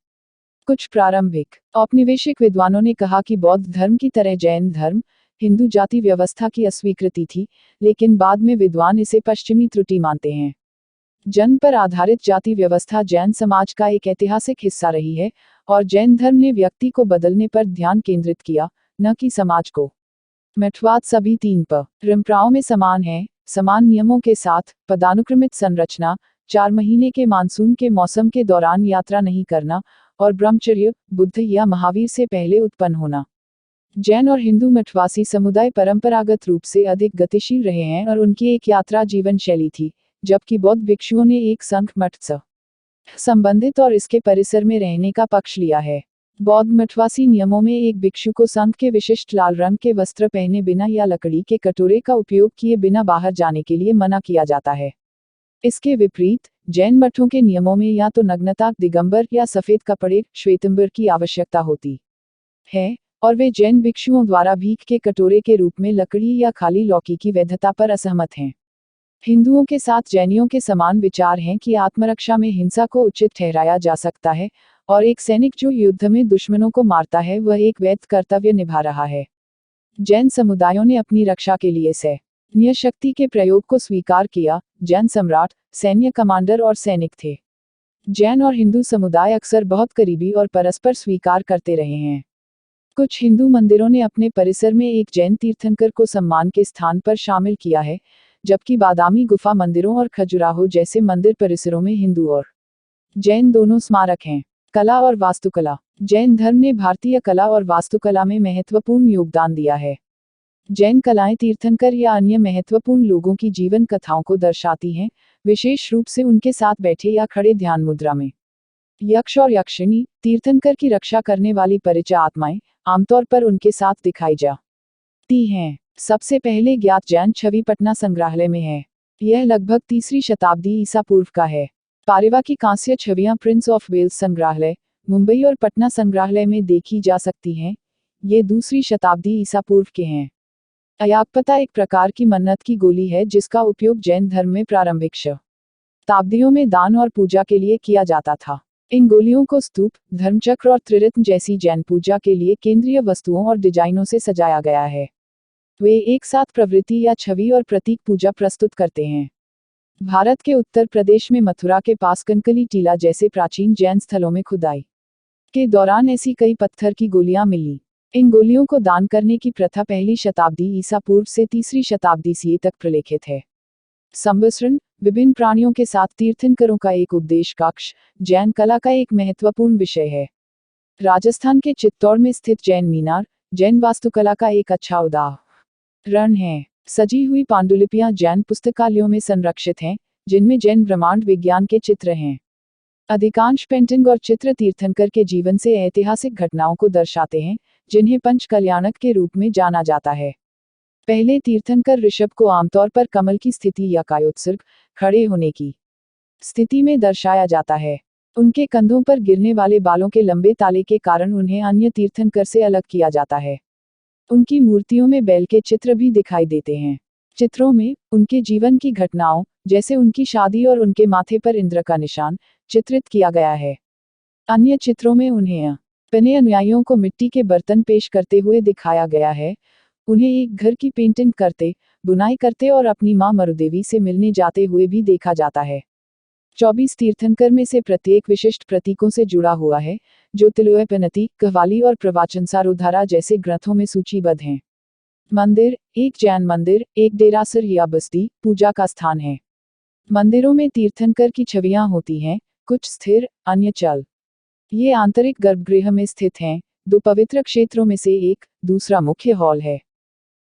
कुछ प्रारंभिक औपनिवेशिक विद्वानों ने कहा कि बौद्ध धर्म की तरह जैन धर्म हिंदू जाति व्यवस्था की अस्वीकृति थी, लेकिन बाद में विद्वान इसे पश्चिमी त्रुटि मानते हैं। जन्म पर आधारित जाति व्यवस्था जैन समाज का एक ऐतिहासिक हिस्सा रही है, और जैन धर्म ने व्यक्ति को बदलने पर ध्यान केंद्रित किया, न कि समाज को। मठवाद सभी 3 परंपराओं में समान है, समान नियमों के साथ, पदानुक्रमित संरचना, 4 महीने के मानसून के मौसम के दौरान यात्रा नहीं करना, और ब्रह्मचर्य, बुद्ध या महावीर से पहले उत्पन्न होना। जैन और हिंदू मठवासी समुदाय परंपरागत रूप से अधिक गतिशील रहे हैं और उनकी एक यात्रा जीवन शैली थी, जबकि बौद्ध भिक्षुओं ने एक संघ मठ से संबंधित और इसके परिसर में रहने का पक्ष लिया है। बौद्ध मठवासी नियमों में एक भिक्षु को संघ के विशिष्ट लाल रंग के वस्त्र पहने बिना या लकड़ी के कटोरे का उपयोग किए बिना बाहर जाने के लिए मना किया जाता है। इसके विपरीत जैन मठों के नियमों में या तो नग्नता, दिगंबर या सफेद कपड़े, श्वेतंबर की आवश्यकता होती है, और वे जैन भिक्षुओं द्वारा भीख के कटोरे के रूप में लकड़ी या खाली लौकी की वैधता पर असहमत हैं। हिंदुओं के साथ जैनियों के समान विचार हैं कि आत्मरक्षा में हिंसा को उचित ठहराया जा सकता है, और एक सैनिक जो युद्ध में दुश्मनों को मारता है वह एक वैध कर्तव्य निभा रहा है। जैन समुदायों ने अपनी रक्षा के लिए सैन्य शक्ति के प्रयोग को स्वीकार किया। जैन सम्राट, सैन्य कमांडर और सैनिक थे। जैन और हिंदू समुदाय अक्सर बहुत करीबी और परस्पर स्वीकार करते रहे हैं। कुछ हिंदू मंदिरों ने अपने परिसर में एक जैन तीर्थंकर को सम्मान के स्थान पर शामिल किया है, जबकि बादामी गुफा मंदिरों और खजुराहो जैसे मंदिर परिसरों में हिंदू और जैन दोनों स्मारक हैं। कला और वास्तुकला। जैन धर्म ने भारतीय कला और वास्तुकला में महत्वपूर्ण योगदान दिया है। जैन कलाएं तीर्थंकर या अन्य महत्वपूर्ण लोगों की जीवन कथाओं को दर्शाती हैं, विशेष रूप से उनके साथ बैठे या खड़े ध्यान मुद्रा में। यक्ष और यक्षिणी, तीर्थंकर की रक्षा करने वाली परिचय आत्माएं, आमतौर पर उनके साथ दिखाई जाती हैं। सबसे पहले ज्ञात जैन छवि पटना संग्रहालय में है। यह लगभग 3री शताब्दी ईसा पूर्व का है। पारेवा की कांस्य छवियां प्रिंस ऑफ वेल्स संग्रहालय, मुंबई और पटना संग्रहालय में देखी जा सकती हैं। ये 2री शताब्दी ईसा पूर्व के हैं। अयागपता एक प्रकार की मन्नत की गोली है जिसका उपयोग जैन धर्म में प्रारंभिक शताब्दियों में दान और पूजा के लिए किया जाता था। इन गोलियों को स्तूप, धर्मचक्र और त्रिरत्न जैसी जैन पूजा के लिए केंद्रीय वस्तुओं और डिजाइनों से सजाया गया है। वे एक साथ प्रवृत्ति या छवि और प्रतीक पूजा प्रस्तुत करते हैं। भारत के उत्तर प्रदेश में मथुरा के पास कनकली टीला जैसे प्राचीन जैन स्थलों में खुदाई के दौरान ऐसी कई पत्थर की गोलियां मिली। इन गोलियों को दान करने की प्रथा पहली शताब्दी ईसा पूर्व से तीसरी शताब्दी सी तक प्रलेखित है। संवत्सरण, विभिन्न प्राणियों के साथ तीर्थंकरों का एक उपदेश कक्ष, जैन कला का एक महत्वपूर्ण विषय है। राजस्थान के चित्तौड़ में स्थित जैन मीनार, जैन वास्तुकला का एक अच्छा उदाहरण है। सजी हुई पांडुलिपियां जैन पुस्तकालयों में संरक्षित हैं, जिनमें जैन ब्रह्मांड विज्ञान के चित्र हैं। अधिकांश पेंटिंग और चित्र तीर्थंकर के जीवन से ऐतिहासिक घटनाओं को दर्शाते हैं, जिन्हें पंच कल्याणक के रूप में जाना जाता है। पहले तीर्थंकर ऋषभ को आमतौर पर कमल की स्थिति या कायोत्सर्ग, खड़े होने की स्थिति में दर्शाया जाता है। उनके कंधों पर गिरने वाले बालों के लंबे ताले के कारण उन्हें अन्य तीर्थंकर से अलग किया जाता है। उनकी मूर्तियों में बैल के चित्र भी दिखाई देते हैं। चित्रों में उनके जीवन की घटनाओं, जैसे उनकी शादी और उनके माथे पर इंद्र का निशान, चित्रित किया गया है। अन्य चित्रों में उन्हें अपने अनुयायियों को मिट्टी के बर्तन पेश करते हुए दिखाया गया है, उन्हें एक घर की पेंटिंग करते, बुनाई करते और अपनी मां मरुदेवी से मिलने जाते हुए भी देखा जाता है। 24 तीर्थंकर में से प्रत्येक विशिष्ट प्रतीकों से जुड़ा हुआ है, जो तिलोयपनति, कव्वाली और प्रवाचनसारोद्धारा जैसे ग्रंथों में सूचीबद्ध हैं। मंदिर, एक जैन मंदिर, एक डेरासर या बस्ती, पूजा का स्थान है। मंदिरों में तीर्थंकर की छवियां होती हैं, कुछ स्थिर, अन्य चल। ये आंतरिक गर्भगृह में स्थित हैं, दो पवित्र क्षेत्रों में से एक, दूसरा मुख्य हॉल है।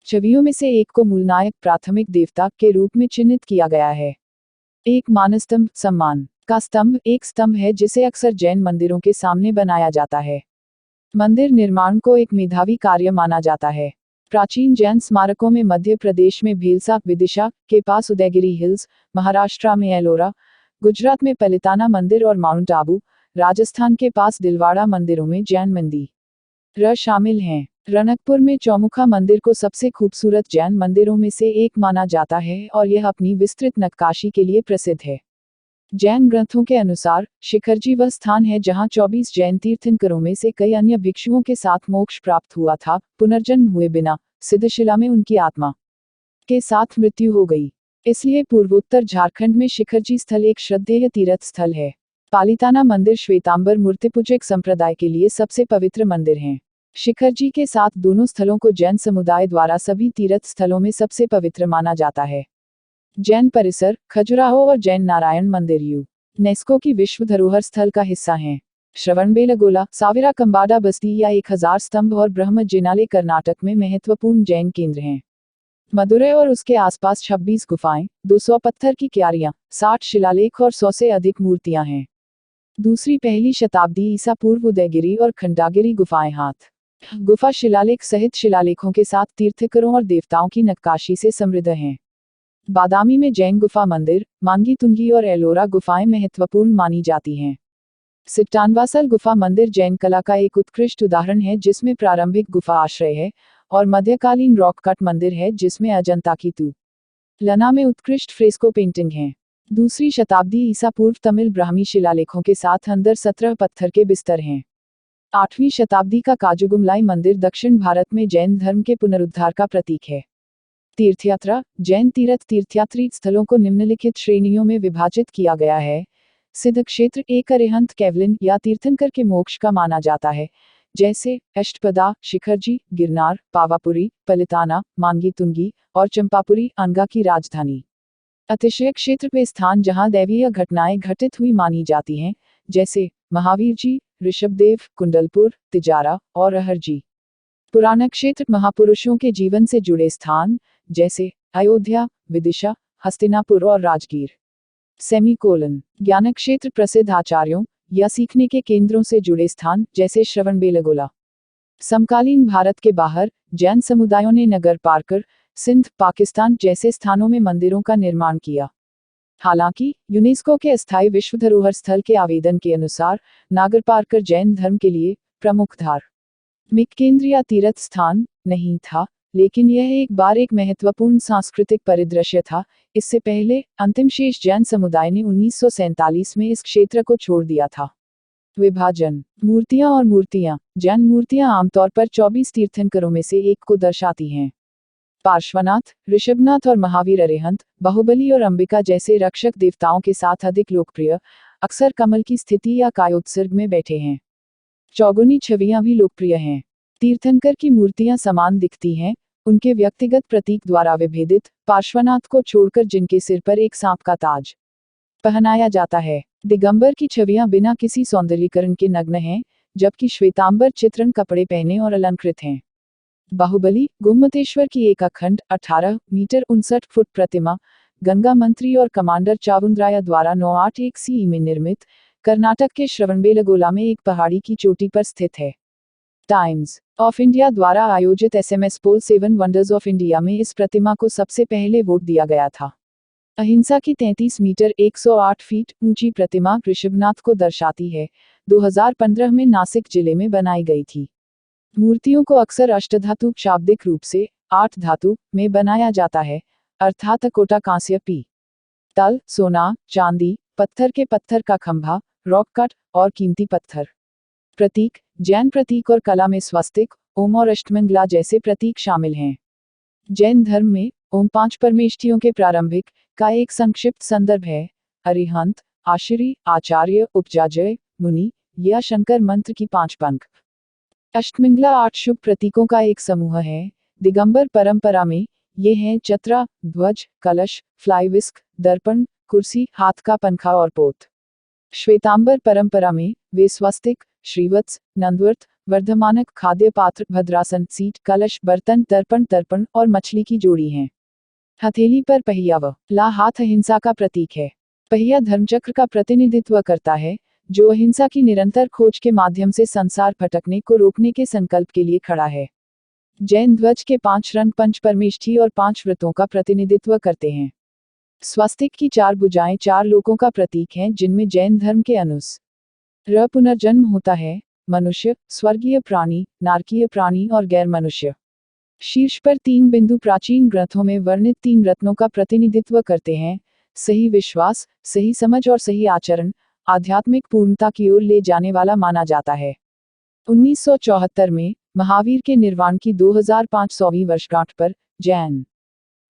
छवियों में से एक को मूलनायक प्राथमिक देवता के रूप में चिन्हित किया गया है। एक मानस्तंभ, सम्मान का स्तंभ, एक स्तंभ है जिसे अक्सर जैन मंदिरों के सामने बनाया जाता है। मंदिर निर्माण को एक मेधावी कार्य माना जाता है। प्राचीन जैन स्मारकों में मध्य प्रदेश में भीलसा, विदिशा के पास उदयगिरी हिल्स, महाराष्ट्र में एलोरा, गुजरात में पलिताना मंदिर और माउंट आबू, राजस्थान के पास दिलवाड़ा मंदिरों में जैन मंदिर शामिल हैं। रणकपुर में चौमुखा मंदिर को सबसे खूबसूरत जैन मंदिरों में से एक माना जाता है और यह अपनी विस्तृत नक्काशी के लिए प्रसिद्ध है। जैन ग्रंथों के अनुसार शिखरजी वह स्थान है जहां 24 जैन तीर्थंकरों में से कई अन्य भिक्षुओं के साथ मोक्ष प्राप्त हुआ था। पुनर्जन्म हुए बिना सिद्धशिला में उनकी आत्मा के साथ मृत्यु हो गई। इसलिए पूर्वोत्तर झारखंड में शिखरजी स्थल एक श्रद्धेय तीर्थ स्थल है। पालिताना मंदिर श्वेतांबर मूर्तिपूजक संप्रदाय के लिए सबसे पवित्र मंदिर हैं। शिखरजी के साथ दोनों स्थलों को जैन समुदाय द्वारा सभी तीर्थ स्थलों में सबसे पवित्र माना जाता है। जैन परिसर, खजुराहो और जैन नारायण मंदिर यूनेस्को की विश्व धरोहर स्थल का हिस्सा हैं। श्रवणबेलगोला, साविरा कंबाडा बस्ती या 1000 स्तंभ और ब्रह्म जिनाले कर्नाटक में महत्वपूर्ण जैन केंद्र हैं। मदुरै और उसके आसपास 26 गुफाएं, 200 पत्थर की क्यारियां, 60 शिलालेख और 100 से अधिक मूर्तियां हैं। दूसरी पहली शताब्दी ईसा पूर्व उदयगिरी और खंडागिरी गुफाएं हाथ गुफा शिलालेख सहित शिलालेखों के साथ तीर्थंकरों और देवताओं की नक्काशी से समृद्ध हैं। बादामी में जैन गुफा मंदिर, मांगी तुंगी और एलोरा गुफाएं महत्वपूर्ण मानी जाती हैं। सिट्टानवासल गुफा मंदिर जैन कला का एक उत्कृष्ट उदाहरण है जिसमें प्रारंभिक गुफा आश्रय है, और मध्यकालीन रॉक कट मंदिर है जिसमें अजंता की तुलना में उत्कृष्ट फ्रेस्को पेंटिंग हैं। दूसरी शताब्दी ईसा पूर्व तमिल ब्राह्मी शिलालेखों के साथ अंदर 17 पत्थर के बिस्तर हैं। 8वीं शताब्दी का काजुगुमलाई मंदिर दक्षिण भारत में जैन धर्म के पुनरुद्धार का प्रतीक है। तीर्थयात्रा, जैन तीर्थयात्री स्थलों को निम्नलिखित श्रेणियों में विभाजित किया गया है। सिद्ध क्षेत्र, एक अरिहंत कैवलिन या तीर्थंकर के मोक्ष का माना जाता है, जैसे अष्टपदा, शिखरजी, गिरनार, पावापुरी, पलिताना, मांगी तुंगी और चंपापुरी, अंगा की राजधानी। अतिशय क्षेत्र वे स्थान जहां दैवीय घटनाएं घटित हुई मानी जाती हैं, जैसे महावीर जी, ऋषभदेव, कुंडलपुर, तिजारा और अहरजी। पुराना क्षेत्र, महापुरुषों के जीवन से जुड़े स्थान, जैसे अयोध्या, विदिशा, हस्तिनापुर और राजगीर। सेमीकोलन, ज्ञान क्षेत्र, प्रसिद्ध आचार्यों या सीखने के केंद्रों से जुड़े स्थान, जैसे श्रवणबेलगोला। समकालीन भारत के बाहर जैन समुदायों ने नगर पार्कर, सिंध, पाकिस्तान जैसे स्थानों में मंदिरों का निर्माण किया। हालांकि यूनेस्को के अस्थायी विश्व धरोहर स्थल के आवेदन के अनुसार नागरपार्कर जैन धर्म के लिए प्रमुख धार्मिक केंद्र या तीर्थ स्थान नहीं था, लेकिन यह एक बार एक महत्वपूर्ण सांस्कृतिक परिदृश्य था। इससे पहले अंतिम शेष जैन समुदाय ने 1947 में इस क्षेत्र को छोड़ दिया था। विभाजन, मूर्तियां और मूर्तियां। जैन मूर्तियां आमतौर पर 24 तीर्थंकरों में से एक को दर्शाती हैं। पार्श्वनाथ, ऋषभनाथ और महावीर अरिहंत, बाहुबली और अंबिका जैसे रक्षक देवताओं के साथ अधिक लोकप्रिय, अक्सर कमल की स्थिति या कायोत्सर्ग में बैठे हैं। चौगुनी छवियां भी लोकप्रिय हैं। तीर्थंकर की मूर्तियां समान दिखती हैं, उनके व्यक्तिगत प्रतीक द्वारा विभेदित, पार्श्वनाथ को छोड़कर जिनके सिर पर एक सांप का ताज पहनाया जाता है। दिगंबर की छवियां बिना किसी सौंदर्यीकरण के नग्न हैं, जबकि श्वेतांबर चित्रण कपड़े पहने और अलंकृत हैं। बाहुबली, गोमतेश्वर की एक अखंड 18 मीटर 59 फुट प्रतिमा, गंगा मंत्री और कमांडर चावुंडराया द्वारा 981 CE में निर्मित, कर्नाटक के श्रवणबेलगोला में एक पहाड़ी की चोटी पर स्थित है। टाइम्स ऑफ इंडिया द्वारा आयोजित SMS poll 7 wonders of India में इस प्रतिमा को सबसे पहले वोट दिया गया था। अहिंसा की 33 मीटर 108 फीट ऊंची प्रतिमा ऋषभनाथ को दर्शाती है। 2015 में नासिक जिले में बनाई गई थी। मूर्तियों को अक्सर अष्टधातु शाब्दिक रूप से 8 धातु में बनाया जाता है, अर्थात अकोटा कांस्य पी तल, सोना, चांदी, पत्थर के पत्थर का खंभा, रॉक कट और कीमती पत्थर। प्रतीक, जैन प्रतीक और कला में स्वस्तिक, ओम और अष्टमंगला जैसे प्रतीक शामिल हैं। जैन धर्म में ओम 5 परमेष्ठियों के प्रारंभिक का एक संक्षिप्त संदर्भ है। अरिहंत, आशिरी, आचार्य, उपजाजय, मुनि या शंकर मंत्र की 5 पंख। अष्टमंगला 8 शुभ प्रतीकों का एक समूह है। दिगंबर परंपरा में ये हैं चत्रा, ध्वज, कलश, फ्लाईविस्क, दर्पण, कुर्सी, हाथ का पंखा और पोत। श्वेतांबर परंपरा में वे स्वस्तिक, श्रीवत्स, नंदवर्त, वर्धमानक, खाद्य पात्र, भद्रासन, सीट, कलश, बर्तन, दर्पण, तर्पण और मछली की जोड़ी हैं। हथेली पर पहिया व ला हाथ अहिंसा का प्रतीक है। पहिया धर्मचक्र का प्रतिनिधित्व करता है, जो अहिंसा की निरंतर खोज के माध्यम से संसार भटकने को रोकने के संकल्प के लिए खड़ा है। जैन ध्वज के 5 रंग पंच परमेष्ठी और 5 व्रतों का प्रतिनिधित्व करते हैं। स्वस्तिक की 4 भुजाएं 4 लोकों का प्रतीक हैं, जिनमें जैन धर्म के अनुसार पुनर्जन्म होता है: मनुष्य, स्वर्गीय प्राणी, नारकीय प्राणी और गैर मनुष्य। शीर्ष पर 3 बिंदु प्राचीन ग्रंथों में वर्णित 3 रत्नों का प्रतिनिधित्व करते हैं: सही विश्वास, सही समझ और सही आचरण, आध्यात्मिक पूर्णता की ओर ले जाने वाला माना जाता है। 1974 में महावीर के निर्वाण की 2500वीं वर्षगांठ पर जैन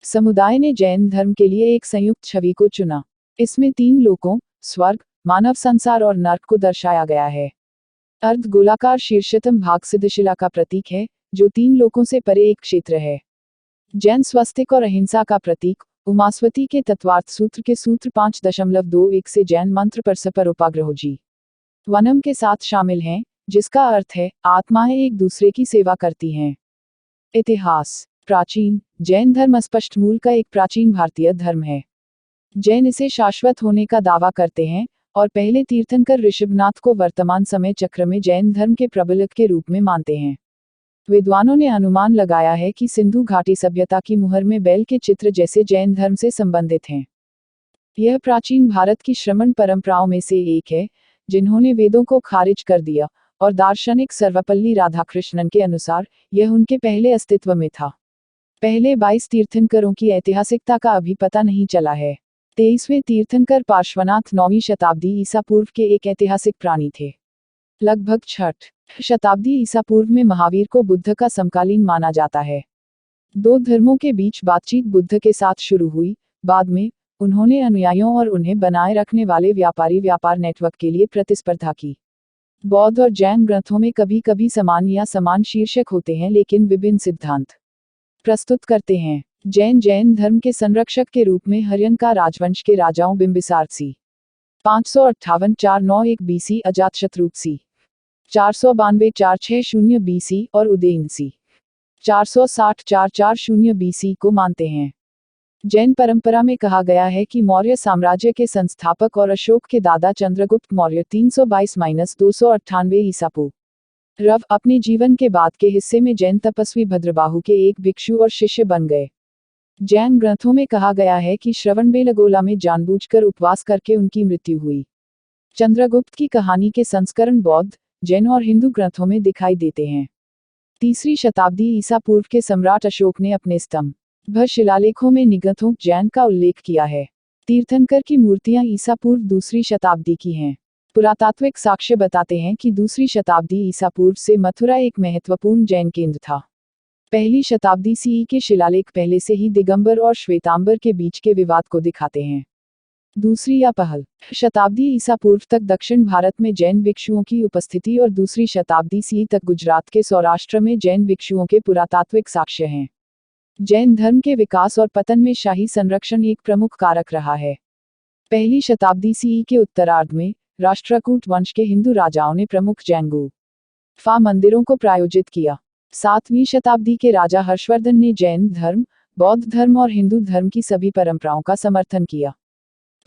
समुदाय ने जैन धर्म के लिए एक संयुक्त छवि को चुना। इसमें 3 लोकों, स्वर्ग, मानव संसार और नर्क को दर्शाया गया है। अर्ध गोलाकार शीर्षतम भाग सिद्धशिला का प्रतीक है, जो 3 लोकों से परे एक क्षेत्र है। जैन स्वस्तिक और अहिंसा का प्रतीक उमास्वती के तत्वार्थ सूत्र के सूत्र 5.21 से जैन मंत्र परस्परोपाग्रहोजी वनम के साथ शामिल हैं, जिसका अर्थ है आत्माएं एक दूसरे की सेवा करती हैं। इतिहास। प्राचीन जैन धर्म स्पष्ट मूल का एक प्राचीन भारतीय धर्म है। जैन इसे शाश्वत होने का दावा करते हैं और पहले तीर्थंकर ऋषभनाथ को वर्तमान समय चक्र में जैन धर्म के प्रबलक के रूप में मानते हैं। विद्वानों ने अनुमान लगाया है कि सिंधु घाटी सभ्यता की मुहर में बैल के चित्र जैसे जैन धर्म से संबंधित हैं। यह प्राचीन भारत की श्रमण परंपराओं में से एक है, जिन्होंने वेदों को खारिज कर दिया, और दार्शनिक सर्वपल्ली राधाकृष्णन के अनुसार यह उनके पहले अस्तित्व में था। पहले 22 तीर्थंकरों की ऐतिहासिकता का अभी पता नहीं चला है। 23वें तीर्थंकर पार्श्वनाथ 9वीं शताब्दी ईसा पूर्व के एक ऐतिहासिक प्राणी थे। लगभग 6ठ शताब्दी ईसा पूर्व में महावीर को बुद्ध का समकालीन माना जाता है। 2 धर्मों के बीच बातचीत बुद्ध के साथ शुरू हुई। बाद में उन्होंने अनुयायियों और उन्हें बनाए रखने वाले व्यापारी व्यापार नेटवर्क के लिए प्रतिस्पर्धा की। बौद्ध और जैन ग्रंथों में कभी कभी समान या समान शीर्षक होते हैं, लेकिन विभिन्न सिद्धांत प्रस्तुत करते हैं। जैन धर्म के संरक्षक के रूप में हर्यंका राजवंश के राजाओं बिंबिसार सी 558-491 BC, अजातशत्रु सी 492-460 BC और उदयन सी 460-440 BC को मानते हैं। जैन परंपरा में कहा गया है कि मौर्य साम्राज्य के संस्थापक और अशोक के दादा चंद्रगुप्त मौर्य 322-298 ईसा पूर्व अपने जीवन के बाद के हिस्से में जैन तपस्वी भद्रबाहु के एक भिक्षु और शिष्य बन गए। जैन ग्रंथों में कहा गया है कि श्रवणबेलगोला में जानबूझकर उपवास करके उनकी मृत्यु हुई। चंद्रगुप्त की कहानी के संस्करण बौद्ध, जैन और हिंदू ग्रंथों में दिखाई देते हैं। 3री शताब्दी ईसा पूर्व के सम्राट अशोक ने अपने स्तंभ शिलालेखों में निगथों जैन का उल्लेख किया है। तीर्थंकर की मूर्तियां ईसा पूर्व 2री शताब्दी की हैं। पुरातात्विक साक्ष्य बताते हैं कि 2री शताब्दी ईसा पूर्व से मथुरा एक महत्वपूर्ण जैन केंद्र था। 1ली शताब्दी CE के शिलालेख पहले से ही दिगंबर और श्वेतांबर के बीच के विवाद को दिखाते हैं। दूसरी या पहल शताब्दी ईसा पूर्व तक दक्षिण भारत में जैन भिक्षुओं की उपस्थिति और दूसरी शताब्दी सी तक गुजरात के सौराष्ट्र में जैन भिक्षुओं के पुरातात्विक साक्ष्य हैं। जैन धर्म के विकास और पतन में शाही संरक्षण एक प्रमुख कारक रहा है। पहली शताब्दी सी के उत्तरार्ध में राष्ट्रकूट वंश के हिंदू राजाओं ने प्रमुख जैन गुफा मंदिरों को प्रायोजित किया। 7वीं शताब्दी के राजा हर्षवर्धन ने जैन धर्म, बौद्ध धर्म और हिंदू धर्म की सभी परंपराओं का समर्थन किया।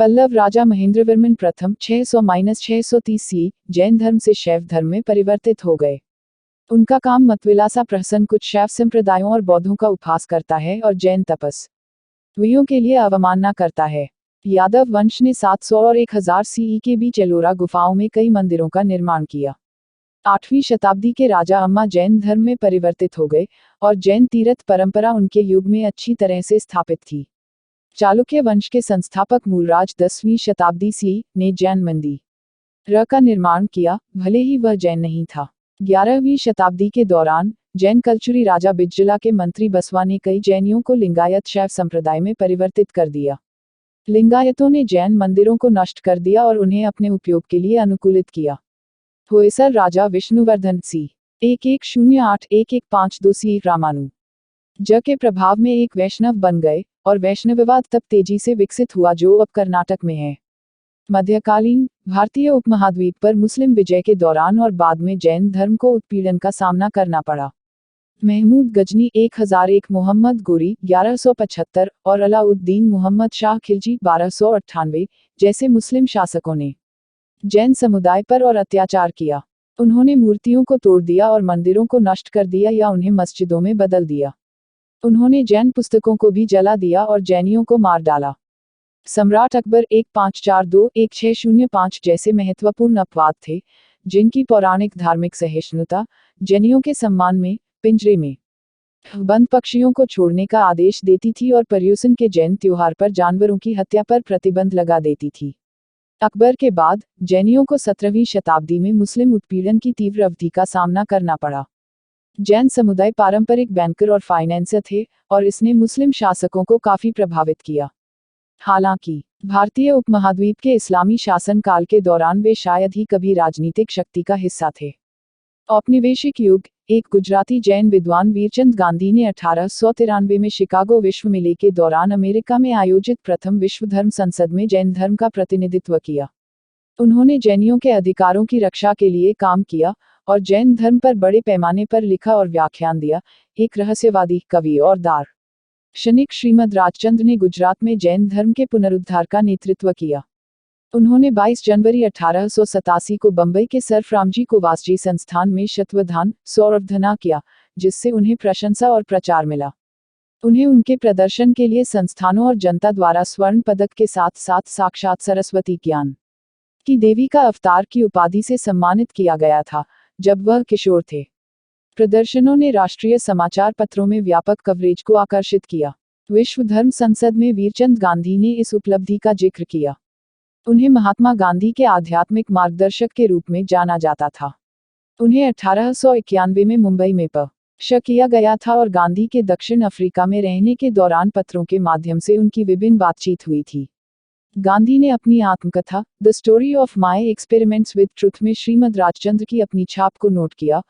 पल्लव राजा महेंद्रवर्मन प्रथम 600-630 सी जैन धर्म से शैव धर्म में परिवर्तित हो गए। उनका काम मतविलासा प्रहसन कुछ शैव संप्रदायों और बौद्धों का उपहास करता है और जैन तपस्वियों के लिए अवमानना करता है। यादव वंश ने 700 और 1000 सीई के बीच एलोरा गुफाओं में कई मंदिरों का निर्माण किया। 8वीं शताब्दी के राजा अम्मा जैन धर्म में परिवर्तित हो गए और जैन तीर्थ परंपरा उनके युग में अच्छी तरह से स्थापित थी। चालुक्य वंश के संस्थापक मूलराज 10वीं शताब्दी सी ने जैन मंदिर का निर्माण किया, भले ही वह जैन नहीं था। 11वीं शताब्दी के दौरान जैन कलचुरी राजा बिज्जला के मंत्री बसवा ने कई जैनियों को लिंगायत शैव संप्रदाय में परिवर्तित कर दिया। लिंगायतों ने जैन मंदिरों को नष्ट कर दिया और उन्हें अपने उपयोग के लिए अनुकूलित किया। होयसर राजा विष्णुवर्धन सी 1108-1152 सी रामानुज के प्रभाव में एक वैष्णव बन गए और वैष्णववाद तब तेजी से विकसित हुआ जो अब कर्नाटक में है। मध्यकालीन भारतीय उपमहाद्वीप पर मुस्लिम विजय के दौरान और बाद में जैन धर्म को उत्पीड़न का सामना करना पड़ा। महमूद गजनी 1001, मोहम्मद गोरी 1175 और अलाउद्दीन मुहम्मद शाह खिलजी 1298 जैसे मुस्लिम शासकों ने जैन समुदाय पर और अत्याचार किया। उन्होंने मूर्तियों को तोड़ दिया और मंदिरों को नष्ट कर दिया या उन्हें मस्जिदों में बदल दिया। उन्होंने जैन पुस्तकों को भी जला दिया और जैनियों को मार डाला। सम्राट अकबर 1542-1605 जैसे महत्वपूर्ण अपवाद थे जिनकी पौराणिक धार्मिक सहिष्णुता जैनियों के सम्मान में पिंजरे में बंद पक्षियों को छोड़ने का आदेश देती थी और पर्यूषण के जैन त्योहार पर जानवरों की हत्या पर प्रतिबंध लगा देती थी। अकबर के बाद जैनियों को 17वीं शताब्दी में मुस्लिम उत्पीड़न की तीव्र अवधि का सामना करना पड़ा। जैन समुदाय पारंपरिक बैंकर और फाइनेंसर थे और इसने मुस्लिम शासकों को काफी प्रभावित किया। हालांकि भारतीय उपमहाद्वीप के इस्लामी शासन काल के दौरान वे शायद ही कभी राजनीतिक शक्ति का हिस्सा थे। औपनिवेशिक युग एक गुजराती जैन विद्वान वीरचंद गांधी ने 1893 में शिकागो विश्व मेले के दौरान अमेरिका में आयोजित प्रथम विश्व धर्म संसद में जैन धर्म का प्रतिनिधित्व किया। उन्होंने जैनियों के अधिकारों की रक्षा के लिए काम किया और जैन धर्म पर बड़े पैमाने पर लिखा और व्याख्यान दिया। एक रहस्यवादी कवि और दार्शनिक श्रीमद राजचंद्र ने गुजरात में जैन धर्म के पुनरुद्धार का नेतृत्व किया। उन्होंने 22 जनवरी 1887 को बंबई के सर्फ रामजी कोवासजी संस्थान में शतवधान संवर्धना किया, जिससे उन्हें प्रशंसा और प्रचार मिला। उन्हें उनके प्रदर्शन के लिए संस्थानों और जनता द्वारा स्वर्ण पदक के साथ साथ साक्षात सरस्वती ज्ञान की देवी का अवतार की उपाधि से सम्मानित किया गया था जब वह किशोर थे। प्रदर्शनों ने राष्ट्रीय समाचार पत्रों में व्यापक कवरेज को आकर्षित किया। विश्व धर्म संसद में वीरचंद गांधी ने इस उपलब्धि का जिक्र किया। उन्हें महात्मा गांधी के आध्यात्मिक मार्गदर्शक के रूप में जाना जाता था। उन्हें 1891 में मुंबई में पेश किया गया था और गांधी के दक्षिण अफ्रीका में रहने के दौरान पत्रों के माध्यम से उनकी विभिन्न बातचीत हुई थी। गांधी ने अपनी आत्मकथा the story of my experiments with truth में श्रीमद राजचंद्र की अपनी छाप को नोट किया,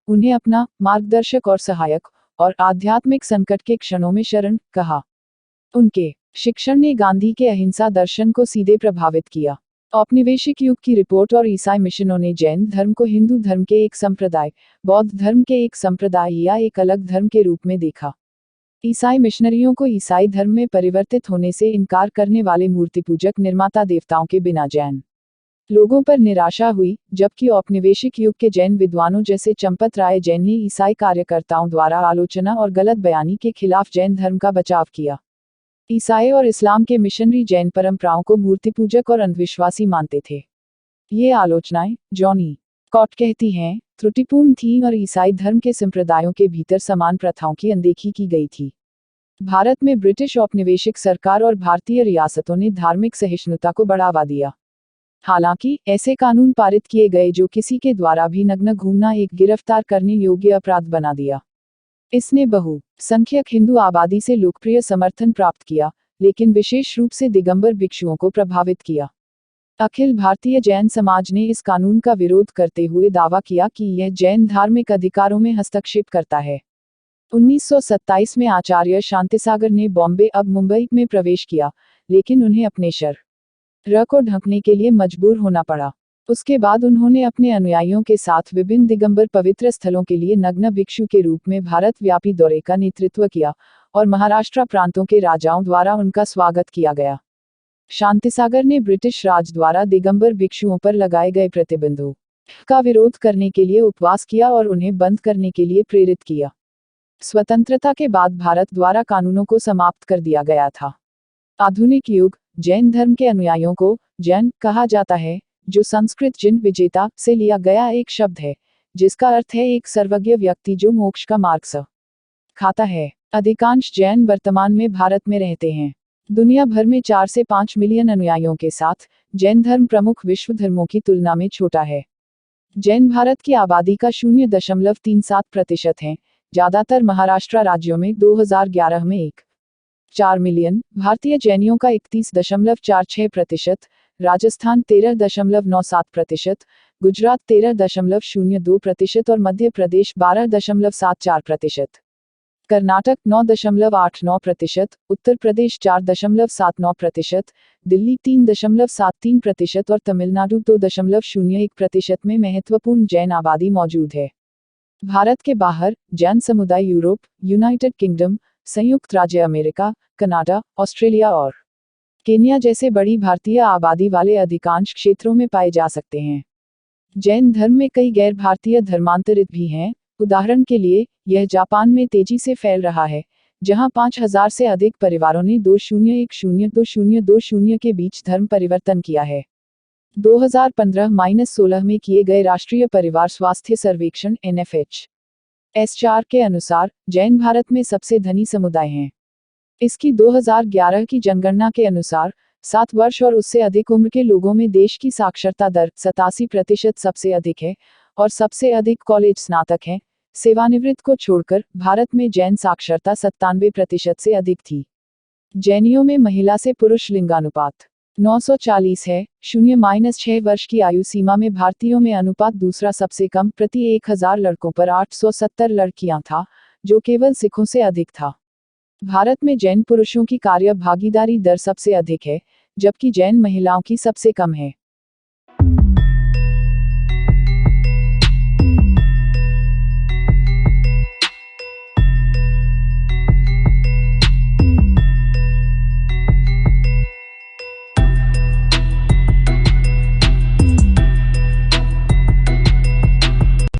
उन्हें अपना मार्गदर्शक और सहायक और आध्यात्मिक संकट के क्षणों में शरण कहा। उनके शिक्षण ने गांधी के अहिंसा दर्शन को सीधे प्रभावित किया। औपनिवेशिक युग की रिपोर्ट और ईसाई मिशनों ने जैन धर्म को हिंदू धर्म के एक संप्रदाय, बौद्ध धर्म के एक संप्रदाय या एक अलग धर्म के रूप में देखा। ईसाई मिशनरियों को ईसाई धर्म में परिवर्तित होने से इनकार करने वाले मूर्तिपूजक निर्माता देवताओं के बिना जैन लोगों पर निराशा हुई, जबकि औपनिवेशिक युग के जैन विद्वानों जैसे चंपत राय जैन ने ईसाई कार्यकर्ताओं द्वारा आलोचना और गलत बयानी के खिलाफ जैन धर्म का बचाव किया। ईसाई और इस्लाम के मिशनरी जैन परंपराओं को मूर्तिपूजक और अंधविश्वासी मानते थे। ये आलोचनाएं, जॉनी कॉट कहती हैं, त्रुटिपूर्ण थीं और ईसाई धर्म के संप्रदायों के भीतर समान प्रथाओं की अनदेखी की गई थी। भारत में ब्रिटिश औपनिवेशिक सरकार और भारतीय रियासतों ने धार्मिक सहिष्णुता को बढ़ावा दिया। हालांकि ऐसे कानून पारित किए गए जो किसी के द्वारा भी नग्न घूमना एक गिरफ्तार करने योग्य अपराध बना दिया। इसने बहुसंख्यक हिंदू आबादी से लोकप्रिय समर्थन प्राप्त किया, लेकिन विशेष रूप से दिगंबर भिक्षुओं को प्रभावित किया। अखिल भारतीय जैन समाज ने इस कानून का विरोध करते हुए दावा किया कि यह जैन धार्मिक अधिकारों में हस्तक्षेप करता है। 1927 में आचार्य शांतिसागर ने बॉम्बे अब मुंबई में प्रवेश किया, लेकिन उन्हें अपने शर को ढकने के लिए मजबूर होना पड़ा। उसके बाद उन्होंने अपने अनुयायियों के साथ विभिन्न दिगंबर पवित्र स्थलों के लिए नग्न भिक्षु के रूप में भारत व्यापी दौरे का नेतृत्व किया, और महाराष्ट्र प्रांतों के राजाओं द्वारा उनका स्वागत किया गया। शांतिसागर ने ब्रिटिश राज द्वारा दिगंबर भिक्षुओं पर लगाए गए प्रतिबंधों का विरोध करने के लिए उपवास किया और उन्हें बंद करने के लिए प्रेरित किया। स्वतंत्रता के बाद भारत द्वारा कानूनों को समाप्त कर दिया गया था। आधुनिक युग जैन धर्म के अनुयायियों को जैन कहा जाता है, जो संस्कृत जिन विजेता से लिया गया एक शब्द है, जिसका अर्थ है एक सर्वज्ञ व्यक्ति जो मोक्ष का मार्ग खाता है। अधिकांश जैन वर्तमान में भारत में रहते हैं। दुनिया भर में 4 से 5 मिलियन अनुयायियों के साथ जैन धर्म प्रमुख विश्व धर्मों की तुलना में छोटा है। जैन भारत की आबादी का 0.37% है। ज्यादातर महाराष्ट्र राज्यों में 2011 में 1.4 मिलियन, भारतीय जैनियों का 31.46%, राजस्थान 13.97%, गुजरात 13.02% और मध्य प्रदेश 12.74%। कर्नाटक 9.89%, उत्तर प्रदेश 4.79%, दिल्ली 3.73% और तमिलनाडु 2.01% में महत्वपूर्ण जैन आबादी मौजूद है। भारत के बाहर जैन समुदाय यूरोप, यूनाइटेड किंगडम, संयुक्त राज्य अमेरिका, कनाडा, ऑस्ट्रेलिया और केन्या जैसे बड़ी भारतीय आबादी वाले अधिकांश क्षेत्रों में पाए जा सकते हैं। जैन धर्म में कई गैर भारतीय धर्मांतरित भी हैं। उदाहरण के लिए, यह जापान में तेजी से फैल रहा है, जहां 5000 से अधिक परिवारों ने 2010-2020 के बीच धर्म परिवर्तन किया है। 2015-16 में किए गए राष्ट्रीय परिवार स्वास्थ्य सर्वेक्षण NFHS-4 के अनुसार जैन भारत में सबसे धनी समुदाय हैं। इसकी 2011 की जनगणना के अनुसार 7 वर्ष और उससे अधिक उम्र के लोगों में देश की साक्षरता दर 87% सबसे अधिक है, और सबसे अधिक कॉलेज स्नातक हैं। सेवानिवृत्त को छोड़कर भारत में जैन साक्षरता 97% से अधिक थी। जैनियों में महिला से पुरुष लिंगानुपात 940 है। 0-6 वर्ष की आयु सीमा में भारतीयों में अनुपात दूसरा सबसे कम, प्रति 1000 लड़कों पर 870 लड़कियां था, जो केवल सिखों से अधिक था। भारत में जैन पुरुषों की कार्य भागीदारी दर सबसे अधिक है, जबकि जैन महिलाओं की सबसे कम है।